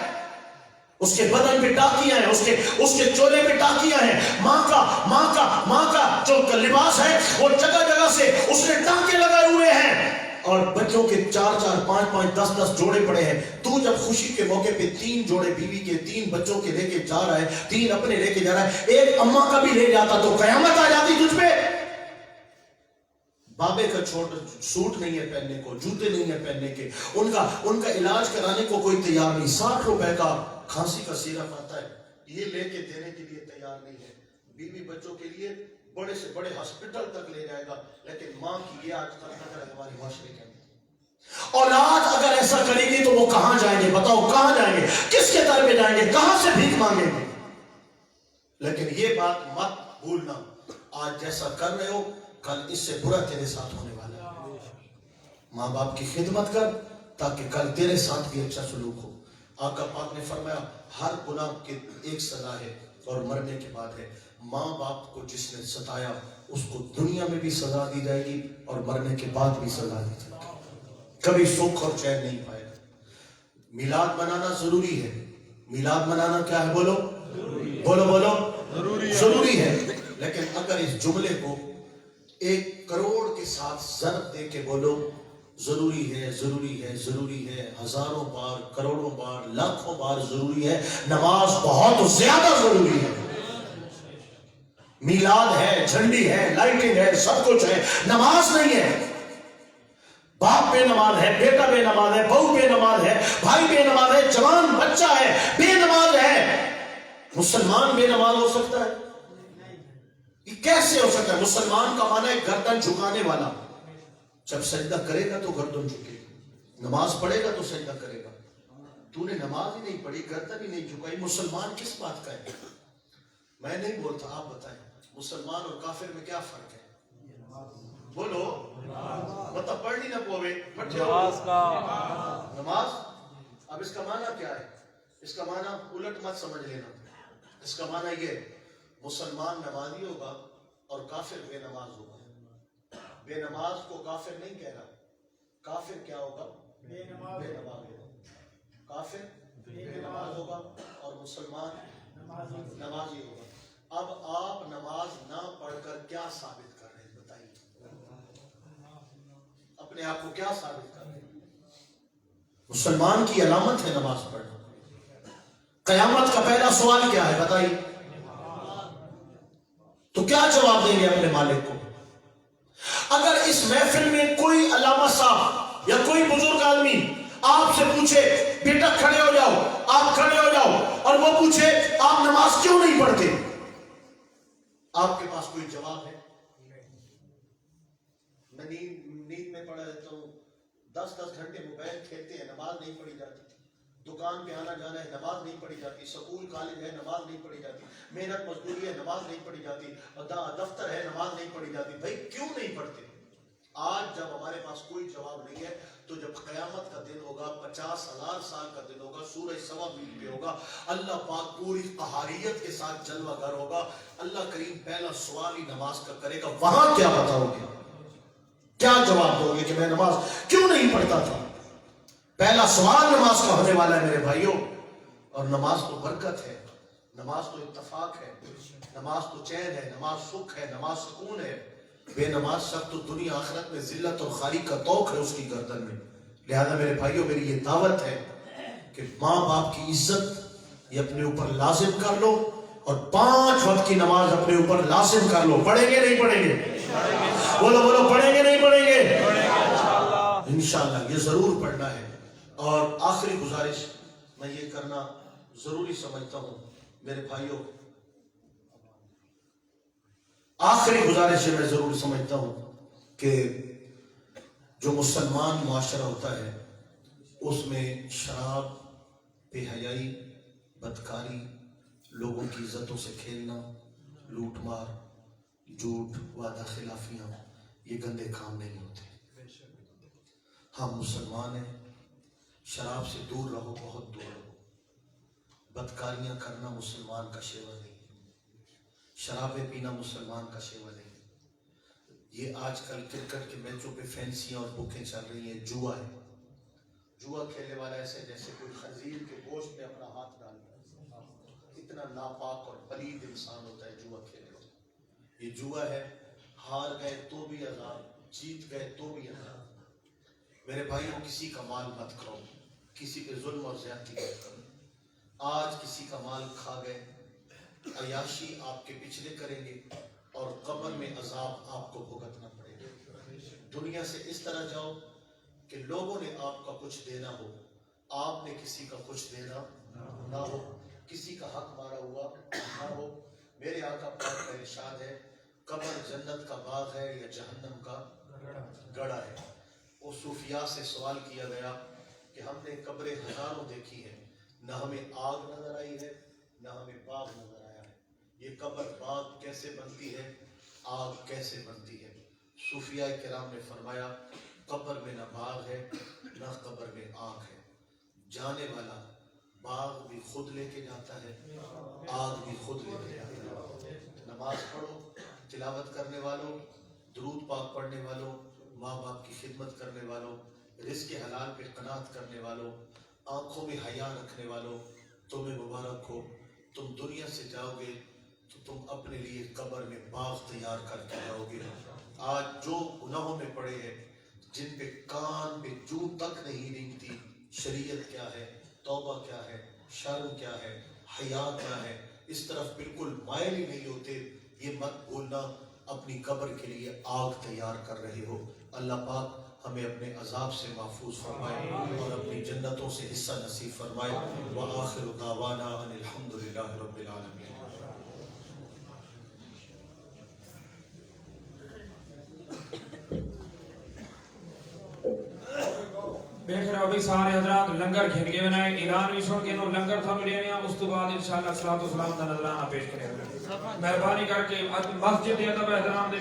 اس کے بدن پہ ٹاکیاں ہیں، اس کے چولے پہ ٹاکیاں ہیں۔ ماں کا جو لباس ہے وہ جگہ جگہ سے اس نے ٹانکے لگائے ہوئے ہیں، اور بچوں کے 4 5 10 جوڑے پڑے ہیں۔ تو جب خوشی کے موقع پہ 3 جوڑے بیوی کے 3 بچوں کے لے کے جا رہا ہے، 3 اپنے لے کے جا رہا ہے، ایک اماں کا بھی لے جاتا تو قیامت آ جاتی تجھ پہ۔ بابے کا سوٹ نہیں ہے پہننے کو، جوتے نہیں ہے پہننے کے، ان کا علاج کرانے کو کوئی تیار نہیں۔ 60 روپے کا کھانسی کا سیرپ آتا ہے، یہ لے کے دینے کے لیے تیار نہیں ہے۔ بیوی بچوں کے لیے بڑے سے بڑے ہاسپٹل تک لے جائے گا، لیکن ماں کی یہ آج کل نظر ہے ہمارے معاشرے کے اندر۔ اولاد اگر ایسا کرے گی تو وہ کہاں جائیں گے؟ بتاؤ کہاں جائیں گے؟ کس کے در پہ جائیں گے؟ کہاں سے بھیک مانگیں گے؟ لیکن یہ بات مت بھولنا، آج جیسا کر رہے ہو کل اس سے برا تیرے ساتھ ہونے والا ہے۔ ماں باپ کی خدمت کر تاکہ کل تیرے ساتھ بھی اچھا سلوک ہو۔ آقا پاک نے فرمایا ہر گناہ کی ایک سزا ہے اور مرنے کے بعد ہے۔ ماں باپ کو جس نے ستایا اس کو دنیا میں بھی سزا دی جائے گی اور مرنے کے بعد بھی سزا دی جائے گی، کبھی سکھ اور چین نہیں پائے گا۔ میلاد منانا ضروری ہے۔ میلاد منانا کیا ہے؟ بولو بولو ضروری ہے، لیکن اگر اس جملے کو 1 کروڑ کے ساتھ ضرب دے کے بولو ضروری ہے، ضروری ہے، ضروری ہے، ہزاروں بار، کروڑوں بار، لاکھوں بار ضروری ہے، نماز بہت زیادہ ضروری ہے۔ میلاد ہے، جھنڈی ہے، لائٹنگ ہے، سب کچھ ہے، نماز نہیں ہے۔ باپ بے نماز ہے، بیٹا بے نماز ہے، بہو بے نماز ہے، بھائی بے نماز ہے، جوان بچہ ہے بے نماز ہے۔ مسلمان بے نماز ہو سکتا ہے؟ یہ کیسے ہو سکتا ہے؟ مسلمان کا معنی ہے گردن جھکانے والا۔ جب سجدہ کرے گا تو گردن جھکے گا، نماز پڑھے گا تو سجدہ کرے گا۔ تو نے نماز ہی نہیں پڑھی، گردن ہی نہیں جھکائی، مسلمان کس بات کا ہے؟ میں نہیں بولتا، آپ بتائیں مسلمان اور کافر میں کیا فرق ہے؟ بولو، مطلب پڑھ نہیں نہ پوے نماز۔ اب اس کا معنی کیا ہے؟ اس کا معنی الٹ مت سمجھ لینا۔ اس کا معنی یہ مسلمان نمازی ہوگا اور کافر بے نماز ہوگا۔ بے نماز کو کافر نہیں کہہ رہا، کافر کیا ہوگا؟ بے نماز ہوگا۔ کافر بے نماز ہوگا اور مسلمان نمازی ہوگا۔ اب آپ نماز نہ پڑھ کر کیا ثابت کر رہے ہیں بتائیے؟ آپ کو کیا ثابت کر رہے ہیں؟ مسلمان کی علامت ہے نماز پڑھنا. قیامت کا پہلا سوال کیا ہے بتائیے؟ تو کیا جواب دیں گے اپنے مالک کو؟ اگر اس محفل میں کوئی علامہ صاحب یا کوئی بزرگ آدمی آپ سے پوچھے بیٹا کھڑے ہو جاؤ، آپ کھڑے ہو جاؤ، اور وہ پوچھے آپ نماز کیوں نہیں پڑھتے، آپ کے پاس کوئی جواب ہے؟ میں نیند میں پڑھا رہتا ہوں، 10 گھنٹے موبائل کھیلتے ہیں، نماز نہیں پڑھی جاتی، دکان پہ آنا جانا ہے، نماز نہیں پڑھی جاتی، سکول کالج ہے، نماز نہیں پڑھی جاتی، محنت مزدوری ہے، نماز نہیں پڑھی جاتی، دفتر ہے، نماز نہیں پڑھی جاتی. بھائی کیوں نہیں پڑھتے؟ آج جب ہمارے پاس کوئی جواب نہیں ہے تو جب قیامت کا دن ہوگا، 50,000 سال کا دن ہوگا، سورج سوا میل پہ ہوگا، اللہ پاک پوری قہاریت کے ساتھ جلوہ گر ہوگا، اللہ کریم پہلا سوال ہی نماز کا کرے گا. وہاں کیا بتاؤ گے؟ کیا جواب دو گے کہ میں نماز کیوں نہیں پڑھتا تھا؟ پہلا سوال نماز کا ہونے والا ہے میرے بھائیوں. اور نماز تو برکت ہے، نماز تو اتفاق ہے، نماز تو چین ہے، نماز سکھ ہے، نماز سکون ہے. بے نماز شخص تو دنیا آخرت میں ذلت اور خاری کا توق ہے اس کی گردن میں. لہذا میرے بھائیوں میری یہ دعوت ہے کہ ماں باپ کی عزت یہ اپنے اوپر لازم کر لو، اور 5 وقت کی نماز اپنے اوپر لازم کر لو. پڑھیں گے نہیں پڑھیں گے؟ بولو بولو، پڑھیں گے نہیں پڑھیں گے؟ انشاءاللہ یہ ضرور پڑھنا ہے. اور آخری گزارش میں یہ کرنا ضروری سمجھتا ہوں میرے بھائیوں، آخری گزارش میں ضرور سمجھتا ہوں کہ جو مسلمان معاشرہ ہوتا ہے اس میں شراب، بے حیائی، بدکاری، لوگوں کی عزتوں سے کھیلنا، لوٹ مار، جھوٹ، وعدہ خلافیاں، یہ گندے کام نہیں ہوتے. ہم مسلمان ہیں، شراب سے دور رہو، بہت دور رہو. بدکاریاں کرنا مسلمان کا شیوا نہیں، شرابیں پینا مسلمان کا شیوا نہیں. یہ آج کل کرکٹ کے میچوں پہ فینسیاں اور بکیں چل رہی ہیں، جوا ہے. جوا کھیلنے والا ایسے جیسے کوئی خنزیر کے گوشت میں اپنا ہاتھ ڈالتا ہے. اتنا ناپاک اور پلید انسان ہوتا ہے جوا کھیلنے والا. یہ جوا ہے، ہار گئے تو بھی عذاب، جیت گئے تو بھی عذاب. میرے بھائیوں کسی کا مال مت کھاؤ، کسی پہ ظلم اور زیادتی مت کرو. آج کسی کا مال کھا گئے، عیاشی آپ کے پچھلے کریں گے اور قبر میں عذاب آپ کو بھگتنا پڑے گا. دنیا سے اس طرح جاؤ کہ لوگوں نے آپ کا کچھ دینا ہو، آپ نے کسی کا کچھ دینا نہ ہو، کسی کا حق مارا ہوا نہ ہو. میرے آقا پاک کا ارشاد ہے، قبر جنت کا باغ ہے یا جہنم کا گڑھا ہے. وہ صوفیاء سے سوال کیا گیا کہ ہم نے قبریں ہزاروں دیکھی ہیں، نہ ہمیں آگ نظر آئی ہے نہ ہمیں باغ نظر آیا ہے. یہ قبر باغ کیسے بنتی ہے، آگ کیسے بنتی ہے؟ صوفیاء کرام نے فرمایا قبر میں نہ باغ ہے نہ قبر میں آگ ہے. جانے والا باغ بھی خود لے کے جاتا ہے، آگ بھی خود لے کے جاتا ہے. نماز پڑھو، تلاوت کرنے والوں، درود پاک پڑھنے والوں، ماں باپ کی خدمت کرنے والوں، رزق حلال پہ قناعت کرنے والوں، آنکھوں میں حیا رکھنے والوں، تمہیں مبارک ہو. تم دنیا سے جاؤ گے تو تم اپنے لیے قبر میں باغ تیار کر کے جاؤ گے. آج جو گناہوں میں پڑے ہیں، جن پہ کان پہ جو تک نہیں رینگتی، شریعت کیا ہے، توبہ کیا ہے، شرم کیا ہے، حیا کیا ہے، اس طرف بالکل مائل ہی نہیں ہوتے، یہ مت بھولنا اپنی قبر کے لیے آگ تیار کر رہے ہو. اللہ پاک ہمیں اپنے عذاب سے محفوظ فرمائے اور اپنی جنتوں سے حصہ نصیب فرمائے. وآخر دعوانا ان الحمدللہ رب العالمین. بیٹھ رہو بھی سارے حضرات، لنگر کھیل کے بنائے اعلان بھی سن کے نو لنگر تھا ملے ہیں. اس تو بعد انشاءاللہ صلاۃ و سلام دا نذرانہ پیش کرے. مہربانی کر کے مسجد ادب احترام دے